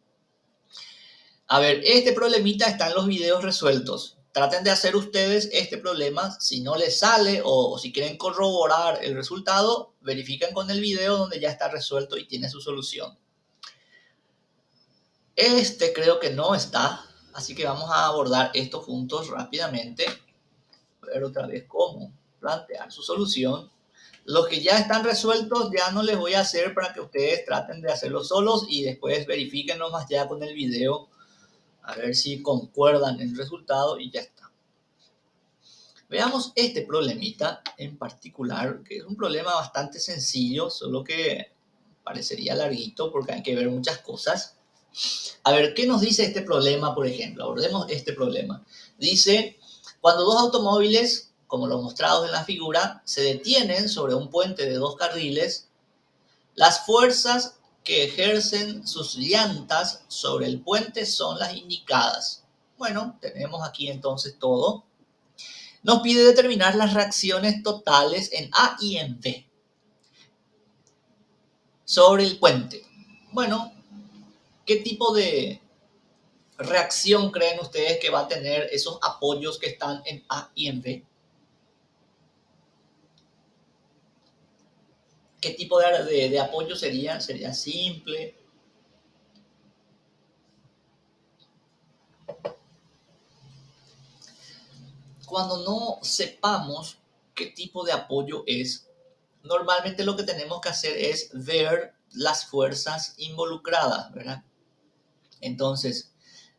A ver, este problemita está en los videos resueltos. Traten de hacer ustedes este problema. Si no les sale o si quieren corroborar el resultado, verifiquen con el video donde ya está resuelto y tiene su solución. Este creo que no está, así que vamos a abordar esto juntos rápidamente. A ver otra vez cómo plantear su solución. Los que ya están resueltos ya no les voy a hacer para que ustedes traten de hacerlo solos y después verifiquen nomás ya con el video a ver si concuerdan el resultado y ya está. Veamos este problemita en particular, que es un problema bastante sencillo, solo que parecería larguito porque hay que ver muchas cosas. A ver, ¿qué nos dice este problema, por ejemplo? Abordemos este problema. Dice, cuando dos automóviles, como los mostrados en la figura, se detienen sobre un puente de 2 carriles, las fuerzas que ejercen sus llantas sobre el puente son las indicadas. Bueno, tenemos aquí entonces todo. Nos pide determinar las reacciones totales en A y en B. sobre el puente. Bueno, ¿qué tipo de reacción creen ustedes que va a tener esos apoyos que están en A y en B? ¿Qué tipo de apoyo sería? ¿Sería simple? Cuando no sepamos qué tipo de apoyo es, normalmente lo que tenemos que hacer es ver las fuerzas involucradas, ¿verdad? Entonces,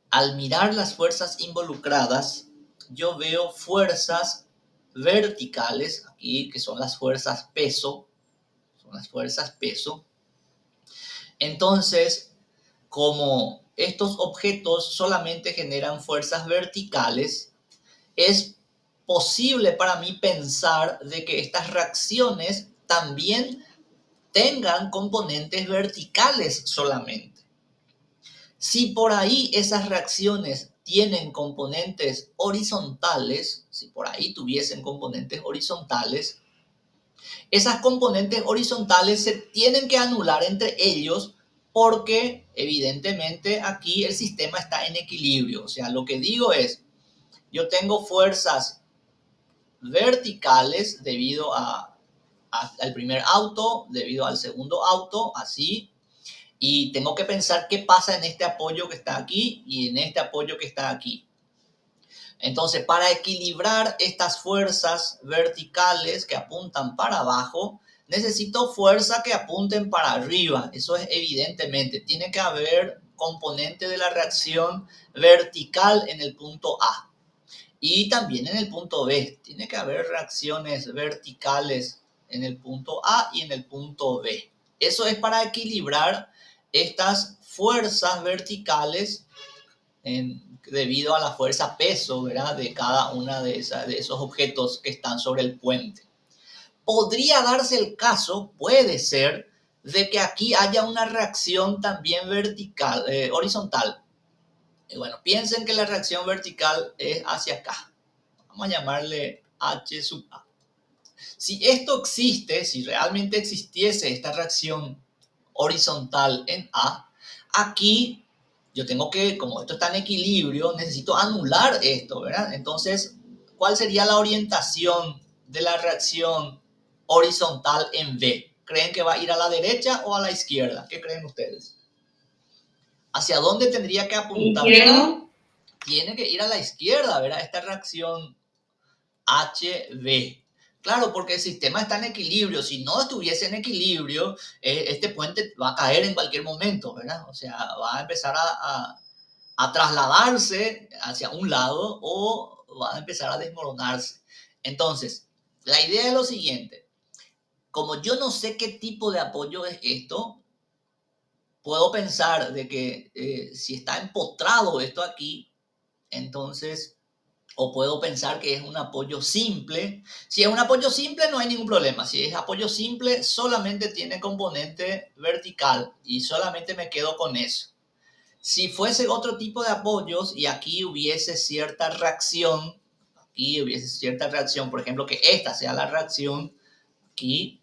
al mirar las fuerzas involucradas, yo veo fuerzas verticales, aquí que son las fuerzas peso, Entonces, como estos objetos solamente generan fuerzas verticales, es posible para mí pensar de que estas reacciones también tengan componentes verticales solamente. Si por ahí esas reacciones tienen componentes horizontales, si por ahí tuviesen componentes horizontales, esas componentes horizontales se tienen que anular entre ellos porque evidentemente aquí el sistema está en equilibrio. O sea, lo que digo es, yo tengo fuerzas verticales debido al primer auto, debido al segundo auto, así, y tengo que pensar qué pasa en este apoyo que está aquí y en este apoyo que está aquí. Entonces, para equilibrar estas fuerzas verticales que apuntan para abajo, necesito fuerzas que apunten para arriba. Eso es evidentemente. Tiene que haber componente de la reacción vertical en el punto A. Y también en el punto B. Tiene que haber reacciones verticales en el punto A y en el punto B. Eso es para equilibrar estas fuerzas verticales debido a la fuerza peso, ¿verdad? De cada una de esos objetos que están sobre el puente. Podría darse el caso, puede ser, de que aquí haya una reacción también vertical, horizontal. Bueno, piensen que la reacción vertical es hacia acá. Vamos a llamarle H sub A. Si esto existe, si realmente existiese esta reacción horizontal en A, aquí yo tengo que, como esto está en equilibrio, necesito anular esto, ¿verdad? Entonces, ¿cuál sería la orientación de la reacción horizontal en B? ¿Creen que va a ir a la derecha o a la izquierda? ¿Qué creen ustedes? ¿Hacia dónde tendría que apuntar? Izquierda. Tiene que ir a la izquierda, ¿verdad? Esta reacción HB. Claro, porque el sistema está en equilibrio. Si no estuviese en equilibrio, este puente va a caer en cualquier momento, ¿verdad? O sea, va a empezar a trasladarse hacia un lado o va a empezar a desmoronarse. Entonces, la idea es lo siguiente. Como yo no sé qué tipo de apoyo es esto, puedo pensar de que si está empotrado esto aquí, entonces, o puedo pensar que es un apoyo simple. Si es un apoyo simple, no hay ningún problema. Si es apoyo simple, solamente tiene componente vertical y solamente me quedo con eso. Si fuese otro tipo de apoyos y aquí hubiese cierta reacción, por ejemplo, que esta sea la reacción aquí,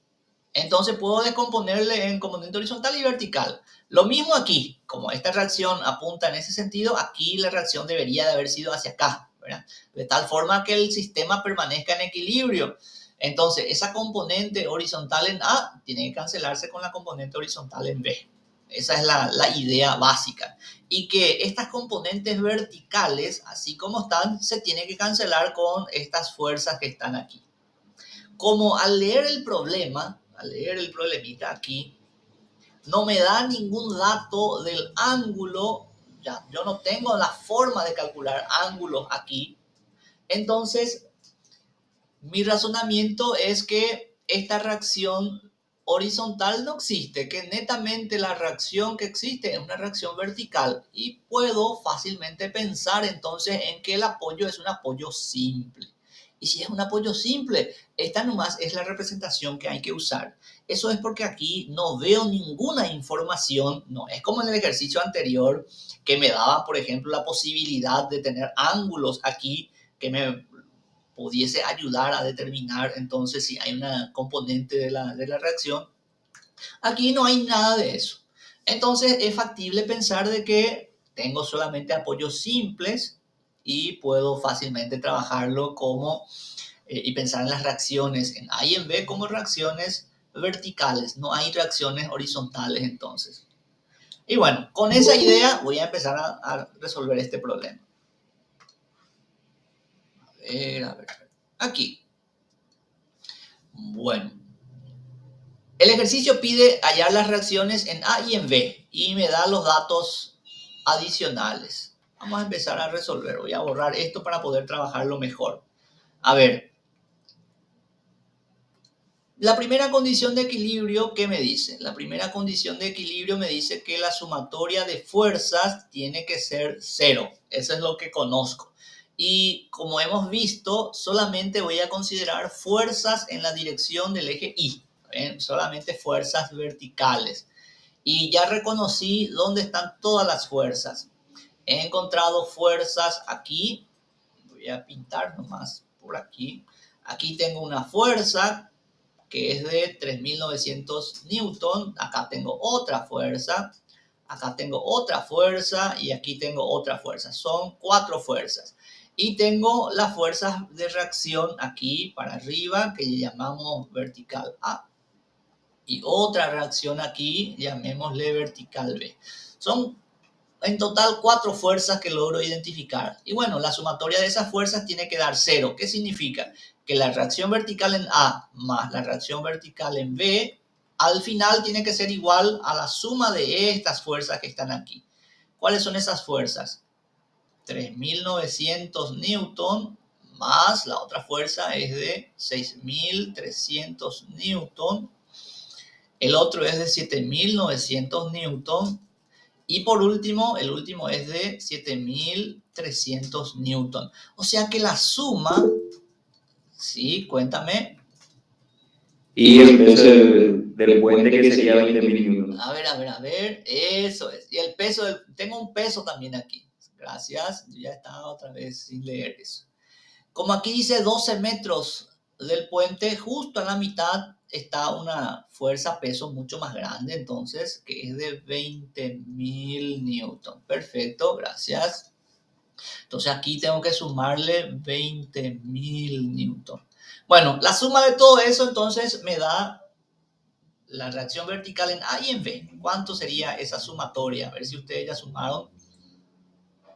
entonces puedo descomponerle en componente horizontal y vertical. Lo mismo aquí, como esta reacción apunta en ese sentido, aquí la reacción debería de haber sido hacia acá, ¿verdad? De tal forma que el sistema permanezca en equilibrio. Entonces, esa componente horizontal en A tiene que cancelarse con la componente horizontal en B. Esa es la idea básica. Y que estas componentes verticales, así como están, se tienen que cancelar con estas fuerzas que están aquí. Como al leer el problemita aquí, no me da ningún dato del ángulo, ya, yo no tengo la forma de calcular ángulos aquí, entonces mi razonamiento es que esta reacción horizontal no existe, que netamente la reacción que existe es una reacción vertical y puedo fácilmente pensar entonces en que el apoyo es un apoyo simple. Y si es un apoyo simple, esta nomás es la representación que hay que usar. Eso es porque aquí no veo ninguna información, no es como en el ejercicio anterior que me daba, por ejemplo, la posibilidad de tener ángulos aquí que me pudiese ayudar a determinar entonces si hay una componente de la reacción. Aquí no hay nada de eso. Entonces es factible pensar de que tengo solamente apoyos simples y puedo fácilmente trabajarlo como y pensar en las reacciones en A y en B como reacciones verticales. No hay reacciones horizontales entonces. Y bueno, con esa idea voy a empezar a resolver este problema. A ver. Aquí. Bueno. El ejercicio pide hallar las reacciones en A y en B y me da los datos adicionales. Vamos a empezar a resolver. Voy a borrar esto para poder trabajarlo mejor. A ver. La primera condición de equilibrio, ¿qué me dice? La primera condición de equilibrio me dice que la sumatoria de fuerzas tiene que ser 0. Eso es lo que conozco. Y como hemos visto, solamente voy a considerar fuerzas en la dirección del eje Y. Solamente fuerzas verticales. Y ya reconocí dónde están todas las fuerzas. He encontrado fuerzas aquí. Voy a pintar nomás por aquí. Aquí tengo una fuerza que es de 3.900 newton. Acá tengo otra fuerza. Acá tengo otra fuerza y aquí tengo otra fuerza. Son 4 fuerzas. Y tengo las fuerzas de reacción aquí para arriba que llamamos vertical A. Y otra reacción aquí, llamémosle vertical B. Son en total 4 fuerzas que logro identificar. Y bueno, la sumatoria de esas fuerzas tiene que dar 0. ¿Qué significa? Que la reacción vertical en A más la reacción vertical en B, al final tiene que ser igual a la suma de estas fuerzas que están aquí. ¿Cuáles son esas fuerzas? 3.900 newton más la otra fuerza es de 6.300 newton. El otro es de 7.900 newton. Y por último, el último es de 7.300 newton. O sea que la suma, sí, cuéntame. Y el peso del puente que sería 20.000 newton. A ver, eso es. Y el peso, tengo un peso también aquí. Gracias, yo ya estaba otra vez sin leer eso. Como aquí dice 12 metros del puente, justo a la mitad está una fuerza peso mucho más grande, entonces, que es de 20.000 newton. Perfecto, gracias. Entonces aquí tengo que sumarle 20.000 newton. Bueno, la suma de todo eso entonces me da la reacción vertical en A y en B. ¿Cuánto sería esa sumatoria? A ver si ustedes ya sumaron.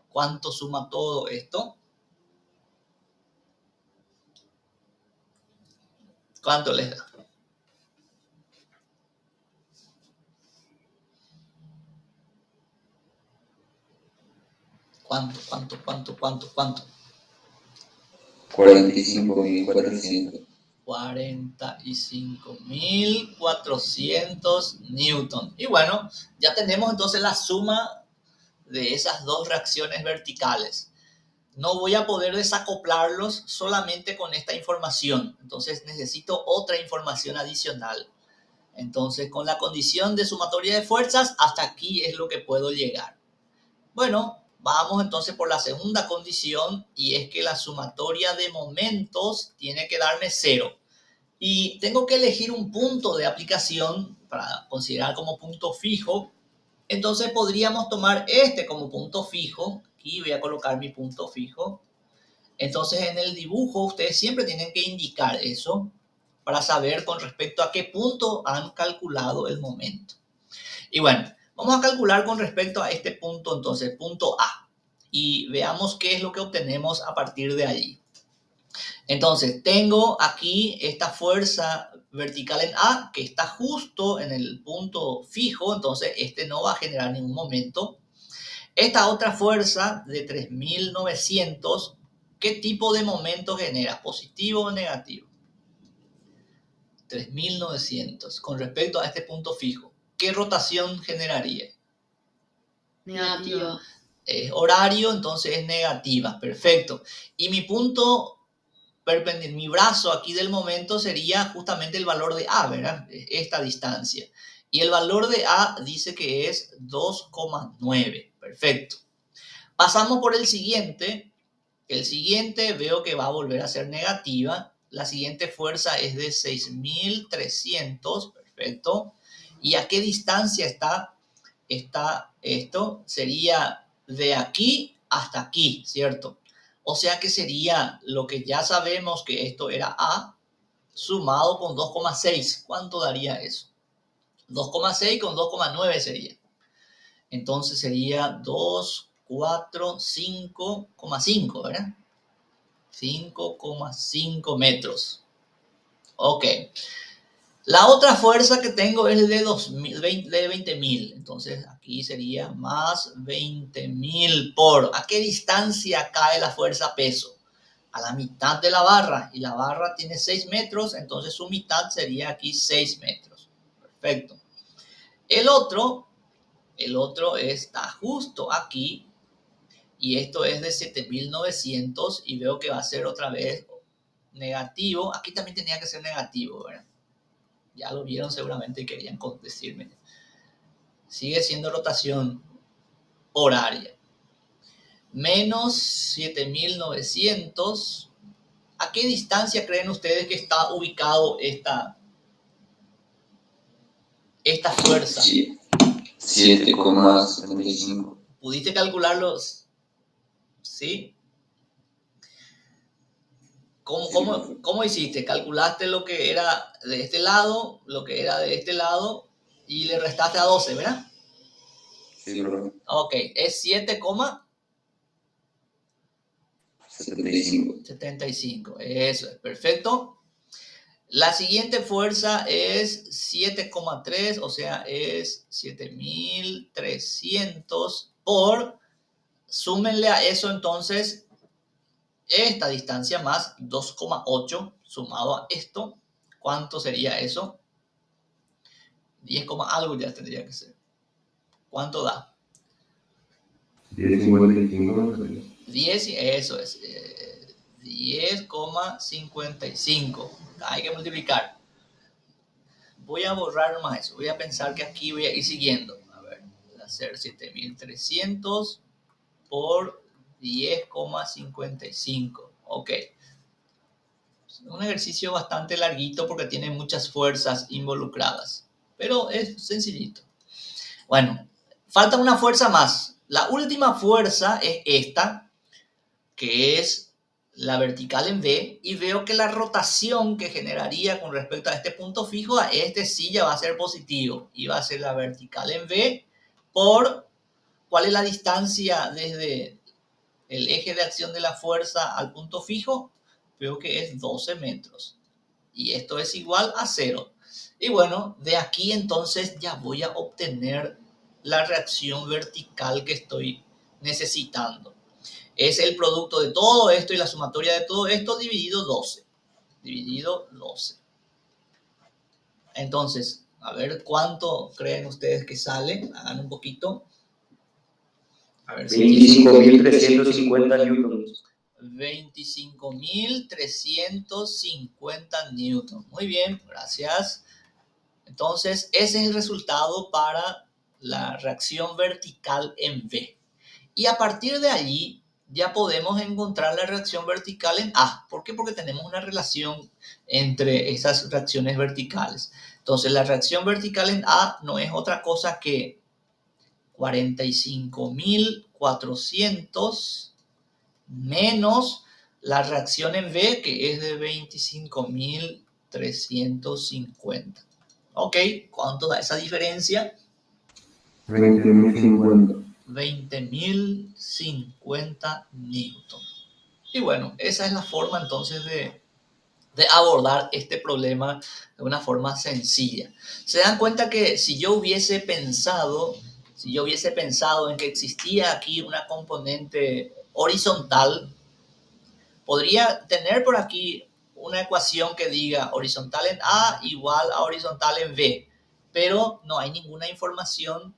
¿Cuánto suma todo esto? ¿Cuánto les da? ¿Cuánto? 45.400. 45.400 newton. Y bueno, ya tenemos entonces la suma de esas dos reacciones verticales. No voy a poder desacoplarlos solamente con esta información. Entonces necesito otra información adicional. Entonces, con la condición de sumatoria de fuerzas, hasta aquí es lo que puedo llegar. Bueno, vamos entonces por la segunda condición y es que la sumatoria de momentos tiene que darme 0. Y tengo que elegir un punto de aplicación para considerar como punto fijo. Entonces podríamos tomar este como punto fijo. Aquí voy a colocar mi punto fijo. Entonces en el dibujo ustedes siempre tienen que indicar eso para saber con respecto a qué punto han calculado el momento. Y bueno, vamos a calcular con respecto a este punto, entonces, punto A. Y veamos qué es lo que obtenemos a partir de allí. Entonces, tengo aquí esta fuerza vertical en A que está justo en el punto fijo, entonces este no va a generar ningún momento. Esta otra fuerza de 3.900, ¿qué tipo de momento genera? ¿Positivo o negativo? 3.900 con respecto a este punto fijo. ¿Qué rotación generaría? Negativa. Es horario, entonces es negativa. Perfecto. Y mi punto perpendicular, mi brazo aquí del momento sería justamente el valor de A, ¿verdad? Esta distancia. Y el valor de A dice que es 2,9. Perfecto. Pasamos por el siguiente. El siguiente veo que va a volver a ser negativa. La siguiente fuerza es de 6.300. Perfecto. ¿Y a qué distancia está esto? Sería de aquí hasta aquí, ¿cierto? O sea que sería lo que ya sabemos que esto era A sumado con 2,6. ¿Cuánto daría eso? 2,6 con 2,9 sería. Entonces sería 2, 4, 5,5, ¿verdad? 5,5 metros. Ok. La otra fuerza que tengo es de 20.000. Entonces aquí sería más 20.000 por... ¿A qué distancia cae la fuerza peso? A la mitad de la barra. Y la barra tiene 6 metros, entonces su mitad sería aquí 6 metros. Perfecto. El otro está justo aquí. Y esto es de 7.900 y veo que va a ser otra vez negativo. Aquí también tenía que ser negativo, ¿verdad? Ya lo vieron seguramente y querían decirme. Sigue siendo rotación horaria. Menos 7.900. ¿A qué distancia creen ustedes que está ubicado esta fuerza? 7,75. ¿Pudiste calcularlos? ¿Sí? ¿Cómo hiciste? Calculaste lo que era de este lado, lo que era de este lado y le restaste a 12, ¿verdad? Sí, bro. Ok, es 7,75. 7,75. Eso es, perfecto. La siguiente fuerza es 7,3, o sea, es 7.300 por, súmenle a eso entonces esta distancia más 2,8 sumado a esto. ¿Cuánto sería eso? 10, algo ya tendría que ser. ¿Cuánto da? 10,55. 10, eso es. 10,55. Hay que multiplicar. Voy a borrar más eso. Voy a pensar que aquí voy a ir siguiendo. A ver, voy a hacer 7.300 por 10,55. Ok. Un ejercicio bastante larguito porque tiene muchas fuerzas involucradas. Pero es sencillito. Bueno, falta una fuerza más. La última fuerza es esta, que es la vertical en V, y veo que la rotación que generaría con respecto a este punto fijo, a este sí ya va a ser positivo, y va a ser la vertical en V por, ¿cuál es la distancia desde el eje de acción de la fuerza al punto fijo? Veo que es 12 metros, y esto es igual a 0. Y bueno, de aquí entonces ya voy a obtener la reacción vertical que estoy necesitando. Es el producto de todo esto y la sumatoria de todo esto dividido 12. Dividido 12. Entonces, a ver cuánto creen ustedes que sale. Hagan un poquito. A ver si 25.350 newtons. 25.350 newtons. Muy bien, gracias. Entonces, ese es el resultado para la reacción vertical en V. Y a partir de allí ya podemos encontrar la reacción vertical en A. ¿Por qué? Porque tenemos una relación entre esas reacciones verticales. Entonces, la reacción vertical en A no es otra cosa que 45.400 menos la reacción en B, que es de 25.350. Ok, ¿cuánto da esa diferencia? 20.050. 20.050 newton. Y bueno, esa es la forma entonces de abordar este problema de una forma sencilla. Se dan cuenta que si yo hubiese pensado en que existía aquí una componente horizontal, podría tener por aquí una ecuación que diga horizontal en A igual a horizontal en B, pero no hay ninguna información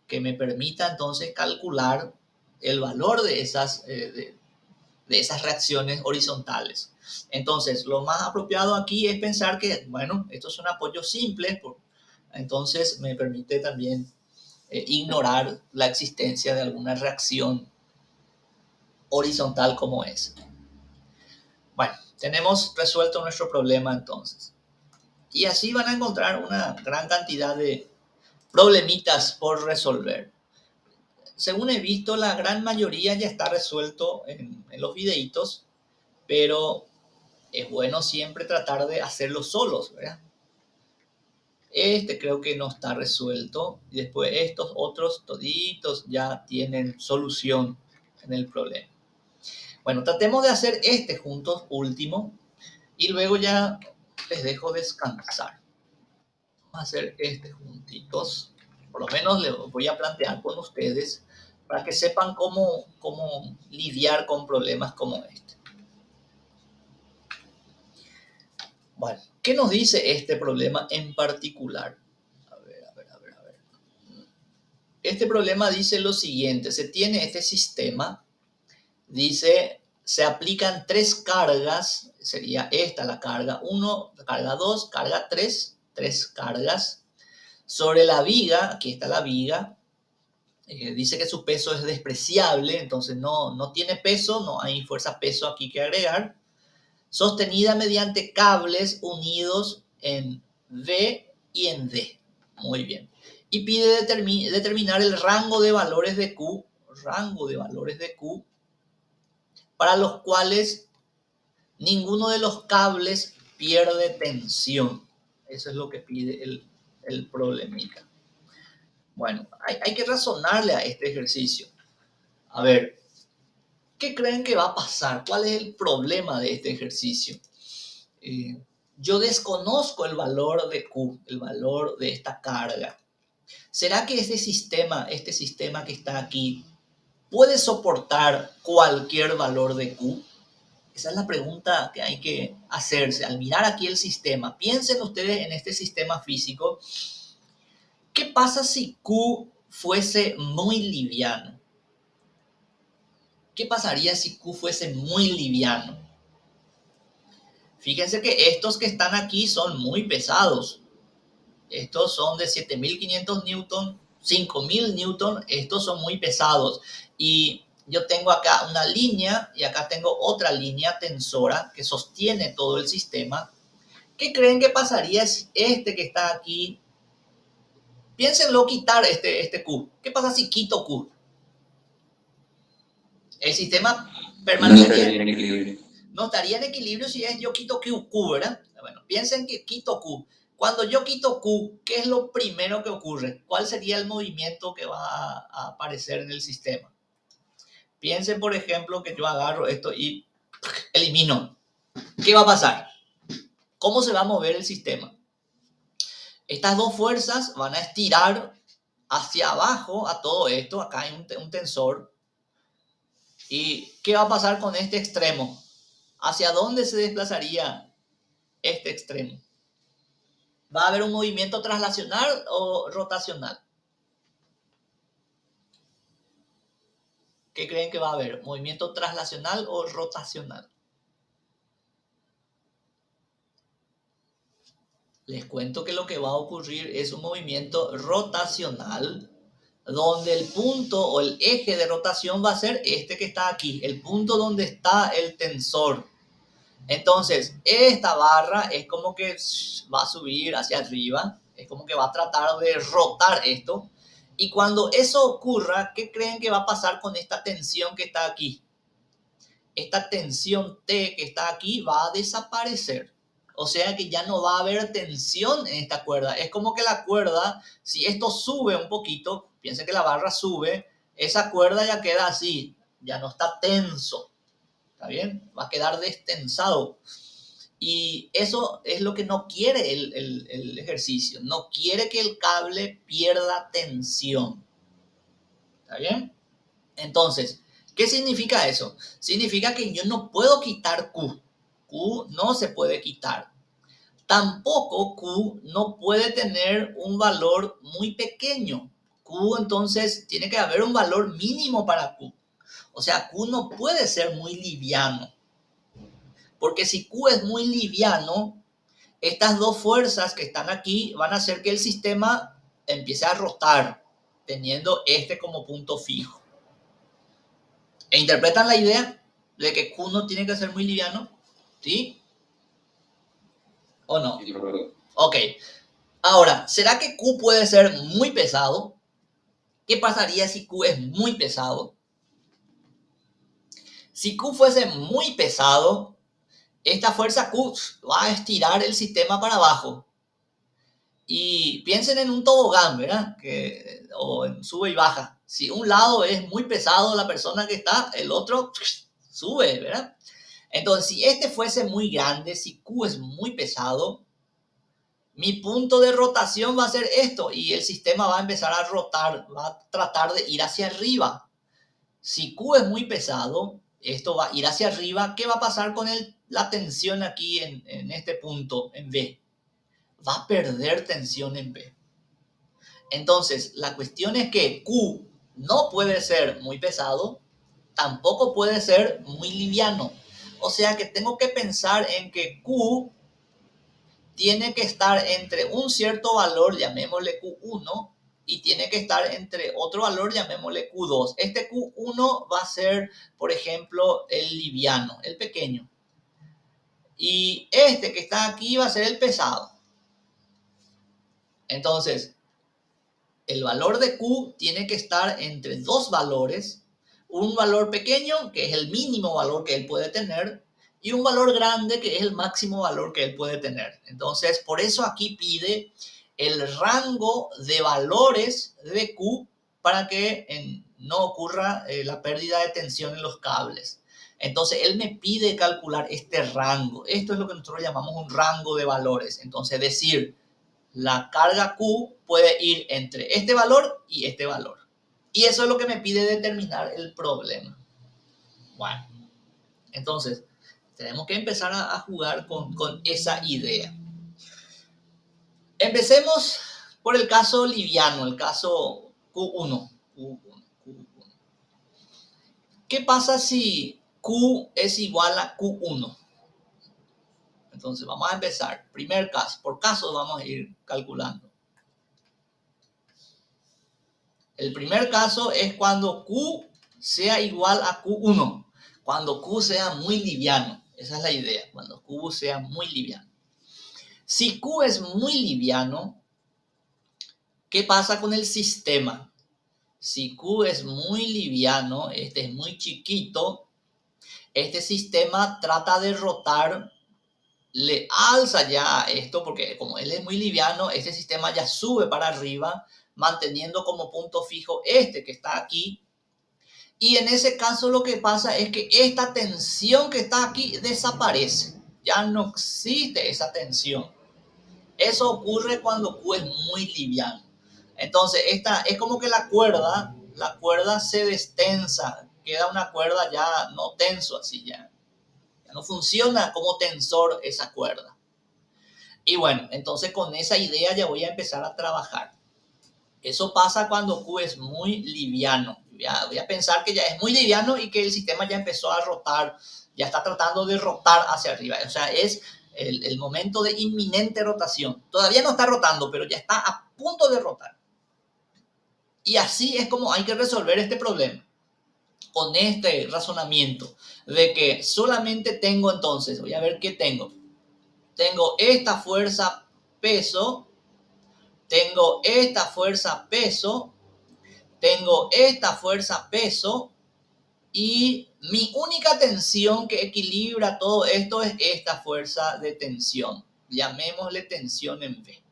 que me permita entonces calcular el valor de esas reacciones horizontales. Entonces, lo más apropiado aquí es pensar que, bueno, estos son apoyos simples, entonces me permite también ignorar la existencia de alguna reacción horizontal como esa. Bueno, tenemos resuelto nuestro problema entonces. Y así van a encontrar una gran cantidad de problemitas por resolver. Según he visto, la gran mayoría ya está resuelto en los videitos, pero es bueno siempre tratar de hacerlo solos, ¿verdad? Este creo que no está resuelto. Y después estos otros toditos ya tienen solución en el problema. Bueno, tratemos de hacer este juntos, último. Y luego ya les dejo descansar. Vamos a hacer este juntitos. Por lo menos les voy a plantear con ustedes para que sepan cómo lidiar con problemas como este. Bueno, ¿qué nos dice este problema en particular? A ver. Este problema dice lo siguiente. Se tiene este sistema. Dice, se aplican 3 cargas. Sería esta la carga 1, carga 2, carga 3. 3 cargas. Sobre la viga, aquí está la viga. Dice que su peso es despreciable. Entonces no tiene peso. No hay fuerza peso aquí que agregar. Sostenida mediante cables unidos en V y en D. Muy bien. Y pide determinar el rango de valores de Q, para los cuales ninguno de los cables pierde tensión. Eso es lo que pide el problemita. Bueno, hay que razonarle a este ejercicio. A ver, ¿qué creen que va a pasar? ¿Cuál es el problema de este ejercicio? Yo desconozco el valor de Q, el valor de esta carga. ¿Será que este sistema que está aquí, puede soportar cualquier valor de Q? Esa es la pregunta que hay que hacerse. Al mirar aquí el sistema, piensen ustedes en este sistema físico. ¿Qué pasa si Q fuese muy liviano? ¿Qué pasaría si Q fuese muy liviano? Fíjense que estos que están aquí son muy pesados. Estos son de 7.500 newton, 5.000 newton. Estos son muy pesados. Y yo tengo acá una línea y acá tengo otra línea tensora que sostiene todo el sistema. ¿Qué creen que pasaría si este que está aquí, piénsenlo, quitar este Q? ¿Qué pasa si quito Q? El sistema permanecería en equilibrio. no estaría en equilibrio si es yo quito Q, ¿verdad? Bueno, piensen que quito Q. Cuando yo quito Q, ¿qué es lo primero que ocurre? ¿Cuál sería el movimiento que va a aparecer en el sistema? Piensen, por ejemplo, que yo agarro esto y elimino. ¿Qué va a pasar? ¿Cómo se va a mover el sistema? Estas dos fuerzas van a estirar hacia abajo a todo esto. Acá hay un tensor. ¿Y qué va a pasar con este extremo? ¿Hacia dónde se desplazaría este extremo? ¿Va a haber un movimiento traslacional o rotacional? ¿Qué creen que va a haber? ¿Movimiento traslacional o rotacional? Les cuento que lo que va a ocurrir es un movimiento rotacional, donde el punto o el eje de rotación va a ser este que está aquí, el punto donde está el tensor. Entonces, esta barra es como que va a subir hacia arriba, es como que va a tratar de rotar esto. Y cuando eso ocurra, ¿qué creen que va a pasar con esta tensión que está aquí? Esta tensión T que está aquí va a desaparecer. O sea que ya no va a haber tensión en esta cuerda. Es como que la cuerda, si esto sube un poquito, piensen que la barra sube, esa cuerda ya queda así, ya no está tenso. ¿Está bien? Va a quedar destensado. Y eso es lo que no quiere el ejercicio. No quiere que el cable pierda tensión. ¿Está bien? Entonces, ¿qué significa eso? Significa que yo no puedo quitar Q. Q no se puede quitar. Tampoco Q no puede tener un valor muy pequeño. Q entonces tiene que haber un valor mínimo para Q. O sea, Q no puede ser muy liviano. Porque si Q es muy liviano, estas dos fuerzas que están aquí van a hacer que el sistema empiece a rotar, teniendo este como punto fijo. ¿E interpretan la idea de que Q no tiene que ser muy liviano? ¿Sí? ¿O no? Sí, por favor. Ok. Ahora, ¿será que Q puede ser muy pesado? ¿Qué pasaría si Q es muy pesado? Si Q fuese muy pesado, esta fuerza Q va a estirar el sistema para abajo. Y piensen en un tobogán, ¿verdad? O en sube y baja. Si un lado es muy pesado la persona que está, el otro sube, ¿verdad? Entonces, si este fuese muy grande, si Q es muy pesado, mi punto de rotación va a ser esto y el sistema va a empezar a rotar, va a tratar de ir hacia arriba. Si Q es muy pesado, esto va a ir hacia arriba. ¿Qué va a pasar con la tensión aquí en este punto, en B? Va a perder tensión en B. Entonces, la cuestión es que Q no puede ser muy pesado, tampoco puede ser muy liviano. O sea que tengo que pensar en que Q tiene que estar entre un cierto valor, llamémosle Q1, y tiene que estar entre otro valor, llamémosle Q2. Este Q1 va a ser, por ejemplo, el liviano, el pequeño. Y este que está aquí va a ser el pesado. Entonces, el valor de Q tiene que estar entre dos valores, un valor pequeño, que es el mínimo valor que él puede tener, y un valor grande, que es el máximo valor que él puede tener. Entonces, por eso aquí pide el rango de valores de Q para que no ocurra la pérdida de tensión en los cables. Entonces, él me pide calcular este rango. Esto es lo que nosotros llamamos un rango de valores. Entonces, decir, la carga Q puede ir entre este valor y este valor. Y eso es lo que me pide determinar el problema. Bueno, entonces tenemos que empezar a jugar con esa idea. Empecemos por el caso liviano, el caso Q1. ¿Qué pasa si Q es igual a Q1? Entonces vamos a empezar. Primer caso, por casos vamos a ir calculando. El primer caso es cuando Q sea igual a Q1, cuando Q sea muy liviano. Esa es la idea, cuando Q sea muy liviano. Si Q es muy liviano, ¿qué pasa con el sistema? Si Q es muy liviano, este es muy chiquito, este sistema trata de rotar, le alza ya esto, porque como él es muy liviano, este sistema ya sube para arriba, manteniendo como punto fijo este que está aquí. Y en ese caso lo que pasa es que esta tensión que está aquí desaparece. Ya no existe esa tensión. Eso ocurre cuando Q es muy liviano. Entonces, esta es como que la cuerda se destensa. Queda una cuerda ya no tenso así ya. Ya no funciona como tensor esa cuerda. Y bueno, entonces con esa idea ya voy a empezar a trabajar. Eso pasa cuando Q es muy liviano. Voy a pensar que ya es muy liviano y que el sistema ya empezó a rotar, ya está tratando de rotar hacia arriba. O sea, es el momento de inminente rotación. Todavía no está rotando, pero ya está a punto de rotar. Y así es como hay que resolver este problema. Con este razonamiento de que solamente tengo entonces, voy a ver qué tengo. Tengo esta fuerza peso, tengo esta fuerza peso, tengo esta fuerza peso y mi única tensión que equilibra todo esto es esta fuerza de tensión. Llamémosle tensión en B.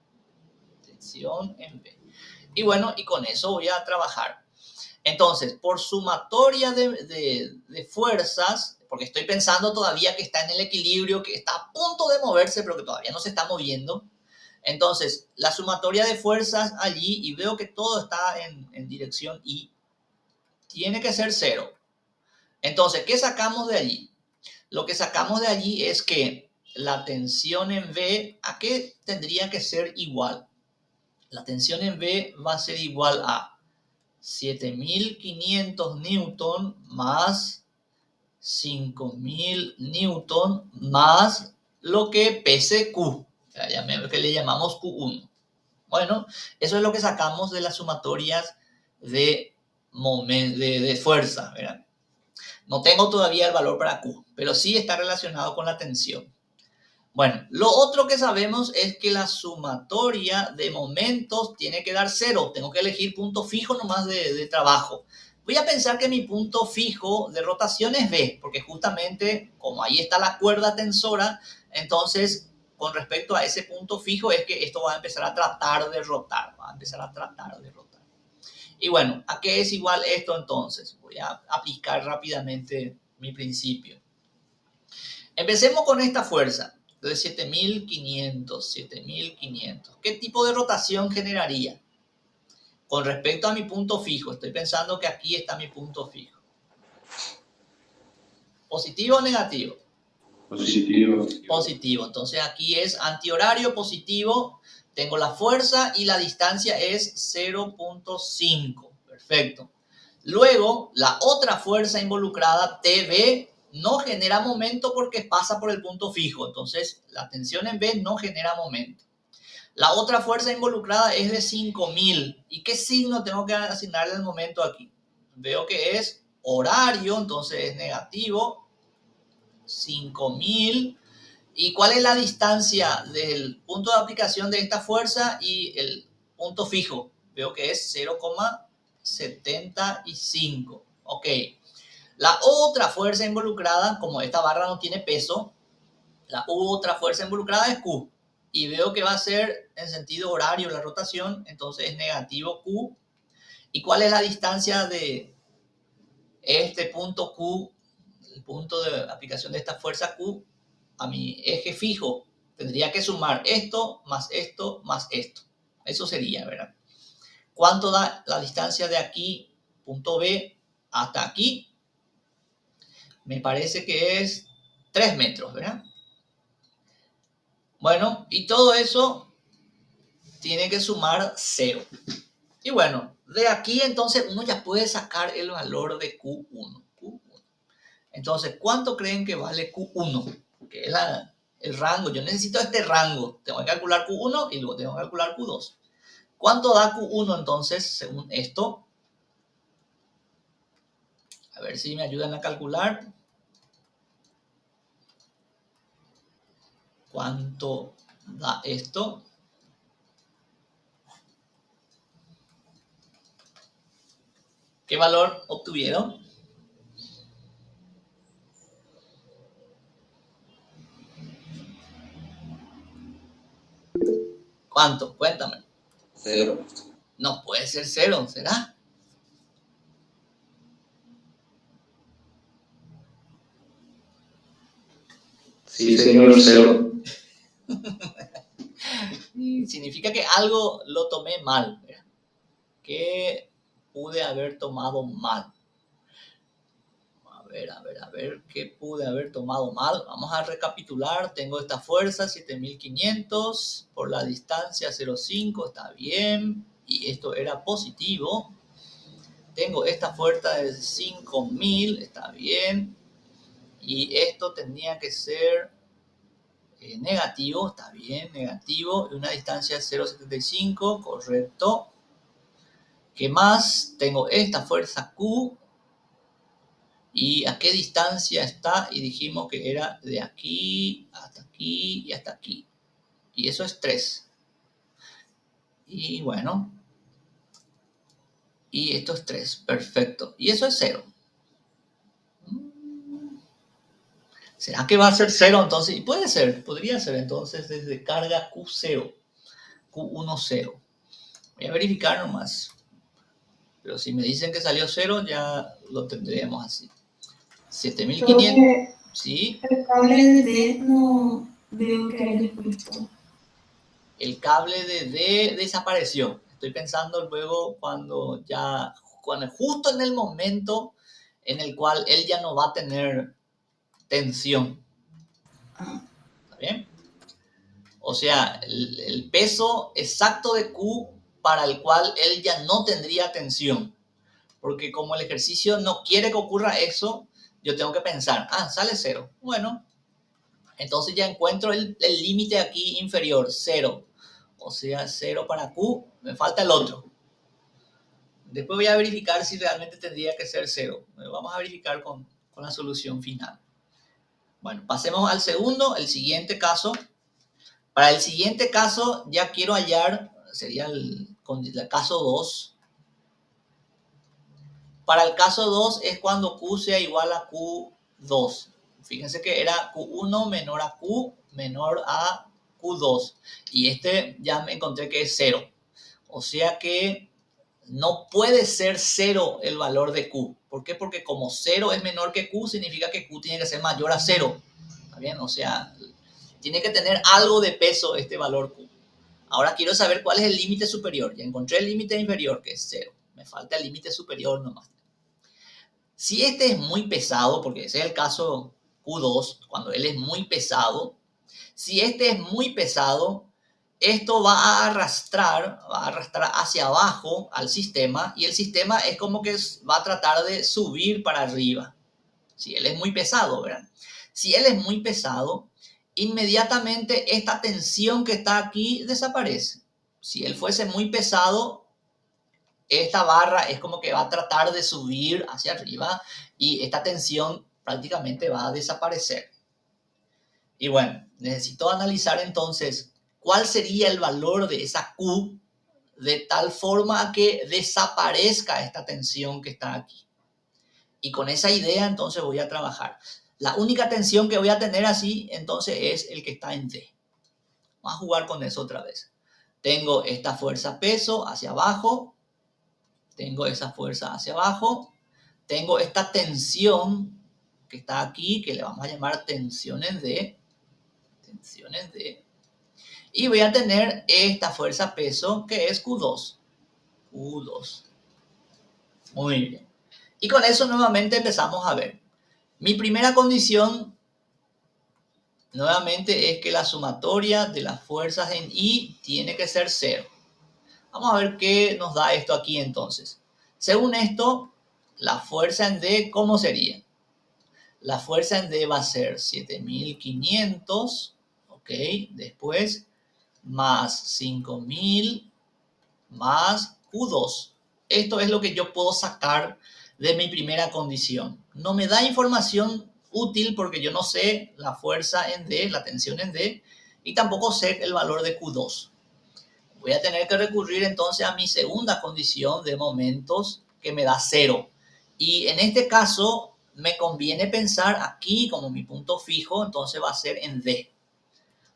Tensión en B. Y bueno, y con eso voy a trabajar. Entonces, por sumatoria de fuerzas, porque estoy pensando todavía que está en el equilibrio, que está a punto de moverse, pero que todavía no se está moviendo. Entonces, la sumatoria de fuerzas allí, y veo que todo está en dirección Y, tiene que ser 0. Entonces, ¿qué sacamos de allí? Lo que sacamos de allí es que la tensión en B, ¿a qué tendría que ser igual? La tensión en B va a ser igual a 7.500 newton más 5.000 newton más lo que pese Q, que le llamamos Q1. Bueno, eso es lo que sacamos de las sumatorias de fuerza, ¿verdad? No tengo todavía el valor para Q, pero sí está relacionado con la tensión. Bueno, lo otro que sabemos es que la sumatoria de momentos tiene que dar 0. Tengo que elegir punto fijo nomás de trabajo. Voy a pensar que mi punto fijo de rotación es B, porque justamente como ahí está la cuerda tensora, entonces con respecto a ese punto fijo es que esto va a empezar a tratar de rotar, va a empezar a tratar de rotar. Y bueno, ¿a qué es igual esto entonces? Voy a aplicar rápidamente mi principio. Empecemos con esta fuerza de 7500. ¿Qué tipo de rotación generaría? Con respecto a mi punto fijo, estoy pensando que aquí está mi punto fijo. ¿Positivo o negativo? Positivo. Positivo. Entonces aquí es antihorario positivo. Tengo la fuerza y la distancia es 0.5. Perfecto. Luego, la otra fuerza involucrada, TB, no genera momento porque pasa por el punto fijo. Entonces, la tensión en B no genera momento. La otra fuerza involucrada es de 5000. ¿Y qué signo tengo que asignarle al momento aquí? Veo que es horario, entonces es negativo. 5000. ¿Y cuál es la distancia del punto de aplicación de esta fuerza y el punto fijo? Veo que es 0,75. Ok. La otra fuerza involucrada, como esta barra no tiene peso, la otra fuerza involucrada es Q. Y veo que va a ser en sentido horario la rotación, entonces es negativo Q. ¿Y cuál es la distancia de este punto Q, el punto de aplicación de esta fuerza Q, a mi eje fijo? Tendría que sumar esto más esto más esto. Eso sería, ¿verdad? ¿Cuánto da la distancia de aquí, punto B, hasta aquí? Me parece que es 3 metros, ¿verdad? Bueno, y todo eso tiene que sumar 0. Y bueno, de aquí entonces uno ya puede sacar el valor de Q1. Entonces, ¿cuánto creen que vale Q1? Que es el rango. Yo necesito este rango. Tengo que calcular Q1 y luego tengo que calcular Q2. ¿Cuánto da Q1 entonces, según esto? A ver si me ayudan a calcular. ¿Cuánto da esto? ¿Qué valor obtuvieron? ¿Cuánto? Cuéntame. 0. No puede ser 0, ¿será? Sí, señor, 0. Significa que algo lo tomé mal. ¿Verdad? ¿Qué pude haber tomado mal? A ver, ¿qué pude haber tomado mal? Vamos a recapitular. Tengo esta fuerza, 7500, por la distancia 0,5, está bien. Y esto era positivo. Tengo esta fuerza de 5000, está bien. Y esto tenía que ser negativo, está bien, negativo. Y una distancia de 0,75, correcto. ¿Qué más? Tengo esta fuerza Q. ¿Y a qué distancia está? Y dijimos que era de aquí hasta aquí y hasta aquí. Y eso es 3. Y bueno. Y esto es 3. Perfecto. Y eso es 0. ¿Será que va a ser 0 entonces? Y puede ser. Podría ser entonces desde carga Q0. Q1, 0. Voy a verificar nomás. Pero si me dicen que salió 0, ya lo tendríamos así. 7500. Sí. El cable de D no veo que haya puesto. El cable de D desapareció. Estoy pensando luego cuando justo en el momento en el cual él ya no va a tener tensión. ¿Está bien? O sea, el peso exacto de Q para el cual él ya no tendría tensión. Porque como el ejercicio no quiere que ocurra eso, yo tengo que pensar, sale 0. Bueno, entonces ya encuentro el límite aquí inferior, 0. O sea, 0 para Q, me falta el otro. Después voy a verificar si realmente tendría que ser 0. Vamos a verificar con la solución final. Bueno, pasemos al segundo, el siguiente caso. Para el siguiente caso ya quiero hallar, sería el caso 2. Para el caso 2 es cuando Q sea igual a Q2. Fíjense que era Q1 menor a Q menor a Q2. Y este ya me encontré que es 0. O sea que no puede ser 0 el valor de Q. ¿Por qué? Porque como 0 es menor que Q, significa que Q tiene que ser mayor a 0. ¿Está bien? O sea, tiene que tener algo de peso este valor Q. Ahora quiero saber cuál es el límite superior. Ya encontré el límite inferior, que es 0. Me falta el límite superior nomás. Si este es muy pesado, porque ese es el caso Q2, cuando él es muy pesado, si este es muy pesado, esto va a arrastrar hacia abajo al sistema y el sistema es como que va a tratar de subir para arriba. Si él es muy pesado, ¿verdad? Si él es muy pesado, inmediatamente esta tensión que está aquí desaparece. Si él fuese muy pesado, esta barra es como que va a tratar de subir hacia arriba y esta tensión prácticamente va a desaparecer. Y bueno, necesito analizar entonces cuál sería el valor de esa Q de tal forma que desaparezca esta tensión que está aquí. Y con esa idea entonces voy a trabajar. La única tensión que voy a tener así entonces es el que está en D. Vamos a jugar con eso otra vez. Tengo esta fuerza peso hacia abajo. Tengo esa fuerza hacia abajo. Tengo esta tensión que está aquí, que le vamos a llamar tensión en D. Tensiones D. Y voy a tener esta fuerza peso que es Q2. Q2. Muy bien. Y con eso nuevamente empezamos a ver. Mi primera condición nuevamente es que la sumatoria de las fuerzas en I tiene que ser 0. Vamos a ver qué nos da esto aquí entonces. Según esto, la fuerza en D, ¿cómo sería? La fuerza en D va a ser 7500, ¿ok? Después, más 5000, más Q2. Esto es lo que yo puedo sacar de mi primera condición. No me da información útil porque yo no sé la fuerza en D, la tensión en D, y tampoco sé el valor de Q2. Voy a tener que recurrir entonces a mi segunda condición de momentos que me da 0. Y en este caso me conviene pensar aquí como mi punto fijo, entonces va a ser en D.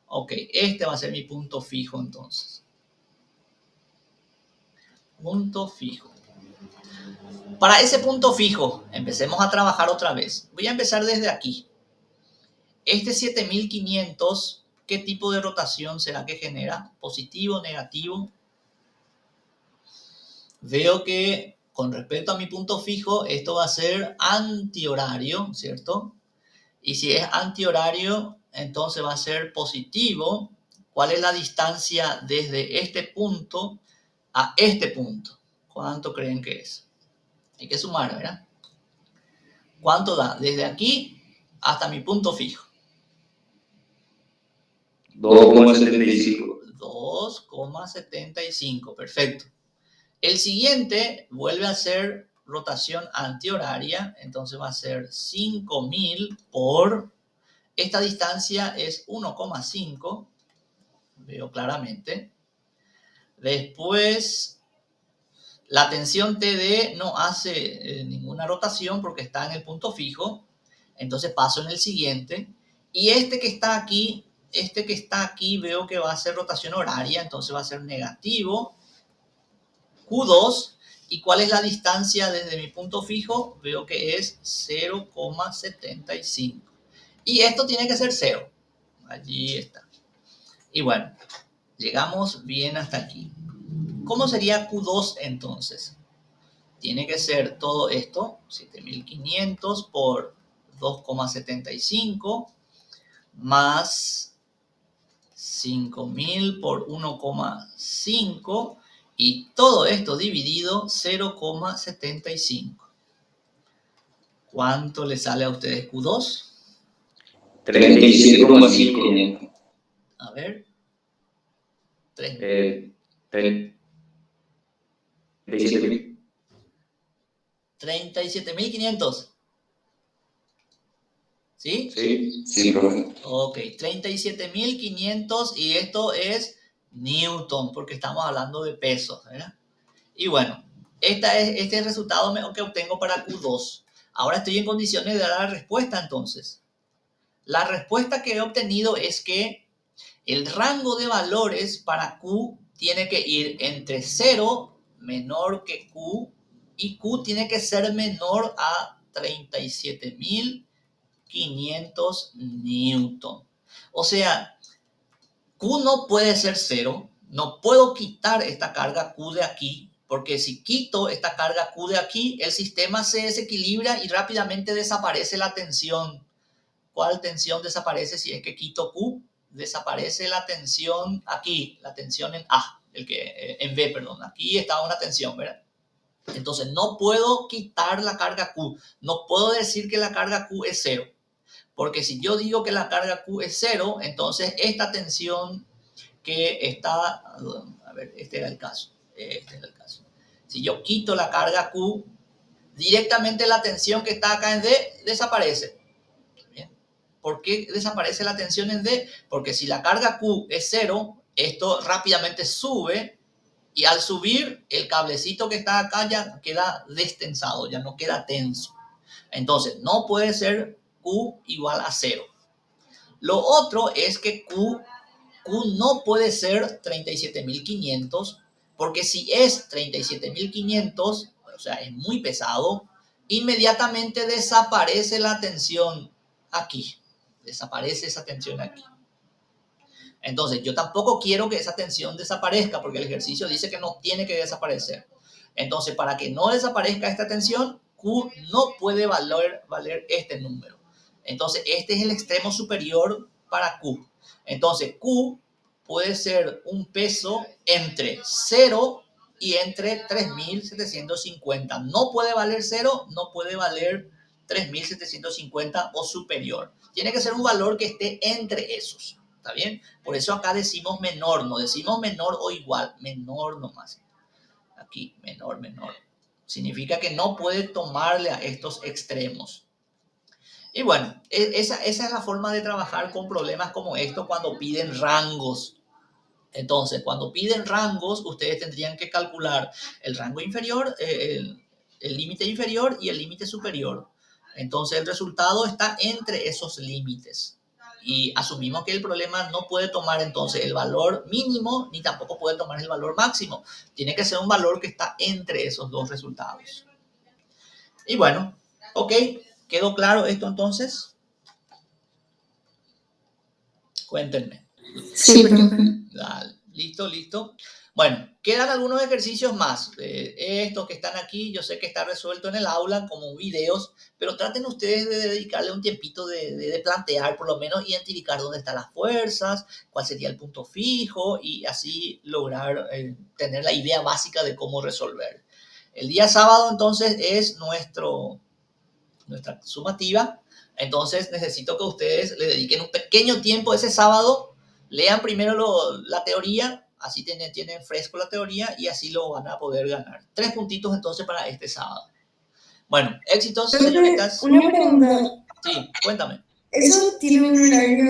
Ok, este va a ser mi punto fijo entonces. Punto fijo. Para ese punto fijo, empecemos a trabajar otra vez. Voy a empezar desde aquí. Este 7500, ¿qué tipo de rotación será que genera? ¿Positivo, negativo? Veo que con respecto a mi punto fijo, esto va a ser antihorario, ¿cierto? Y si es antihorario, entonces va a ser positivo. ¿Cuál es la distancia desde este punto a este punto? ¿Cuánto creen que es? Hay que sumar, ¿verdad? ¿Cuánto da? Desde aquí hasta mi punto fijo. 2,75. 2,75, perfecto. El siguiente vuelve a ser rotación antihoraria, entonces va a ser 5000 por, esta distancia es 1,5, veo claramente. Después, la tensión TD no hace ninguna rotación porque está en el punto fijo, entonces paso en el siguiente. Y este que está aquí veo que va a ser rotación horaria, entonces va a ser negativo Q2. ¿Y cuál es la distancia desde mi punto fijo? Veo que es 0,75. Y esto tiene que ser 0. Allí está. Y bueno, llegamos bien hasta aquí. ¿Cómo sería Q2 entonces? Tiene que ser todo esto, 7500 por 2,75 más 5000 por 1,5 y todo esto dividido 0,75. ¿Cuánto le sale a ustedes Q2? 37,5. A ver. 37.000. 37.500. ¿Sí? Sí. Sí, profe. Ok, 37.500 y esto es Newton, porque estamos hablando de pesos, ¿verdad? Y bueno, este es el resultado que obtengo para Q2. Ahora estoy en condiciones de dar la respuesta entonces. La respuesta que he obtenido es que el rango de valores para Q tiene que ir entre 0 menor que Q y Q tiene que ser menor a 37.500 Newton. O sea, Q no puede ser 0. No puedo quitar esta carga Q de aquí, porque si quito esta carga Q de aquí, el sistema se desequilibra y rápidamente desaparece la tensión. ¿Cuál tensión desaparece si es que quito Q? Desaparece la tensión aquí, la tensión en A, en B, perdón. Aquí estaba una tensión, ¿verdad? Entonces no puedo quitar la carga Q. No puedo decir que la carga Q es 0. Porque si yo digo que la carga Q es 0, entonces esta tensión que está, a ver, este era el caso. Si yo quito la carga Q, directamente la tensión que está acá en D desaparece. ¿Bien? ¿Por qué desaparece la tensión en D? Porque si la carga Q es 0, esto rápidamente sube y al subir el cablecito que está acá ya queda destensado, ya no queda tenso. Entonces no puede ser Q igual a 0. Lo otro es que Q no puede ser 37.500 porque si es 37.500, o sea, es muy pesado, inmediatamente desaparece la tensión aquí. Desaparece esa tensión aquí. Entonces, yo tampoco quiero que esa tensión desaparezca porque el ejercicio dice que no tiene que desaparecer. Entonces, para que no desaparezca esta tensión, Q no puede valer este número. Entonces, este es el extremo superior para Q. Entonces, Q puede ser un peso entre 0 y entre 3.750. No puede valer 0, no puede valer 3.750 o superior. Tiene que ser un valor que esté entre esos. ¿Está bien? Por eso acá decimos menor, no decimos menor o igual, menor nomás. Aquí, menor. Significa que no puede tomarle a estos extremos. Y bueno, esa es la forma de trabajar con problemas como estos cuando piden rangos. Entonces, cuando piden rangos, ustedes tendrían que calcular el rango inferior, el límite inferior y el límite superior. Entonces, el resultado está entre esos límites. Y asumimos que el problema no puede tomar entonces el valor mínimo ni tampoco puede tomar el valor máximo. Tiene que ser un valor que está entre esos dos resultados. Y bueno, ok, ¿quedó claro esto entonces? Cuéntenme. Sí, profe. Dale. Listo. Bueno, quedan algunos ejercicios más. Estos que están aquí, yo sé que está resuelto en el aula como videos, pero traten ustedes de dedicarle un tiempito de plantear, por lo menos identificar dónde están las fuerzas, cuál sería el punto fijo y así lograr tener la idea básica de cómo resolver. El día sábado entonces es nuestra sumativa, entonces necesito que ustedes le dediquen un pequeño tiempo ese sábado. Lean primero la teoría, así tienen fresco la teoría y así lo van a poder ganar. 3 puntitos entonces para este sábado. Bueno, éxitos, Profe, señoritas. una pregunta. Sí, cuéntame. ¿Eso tiene un horario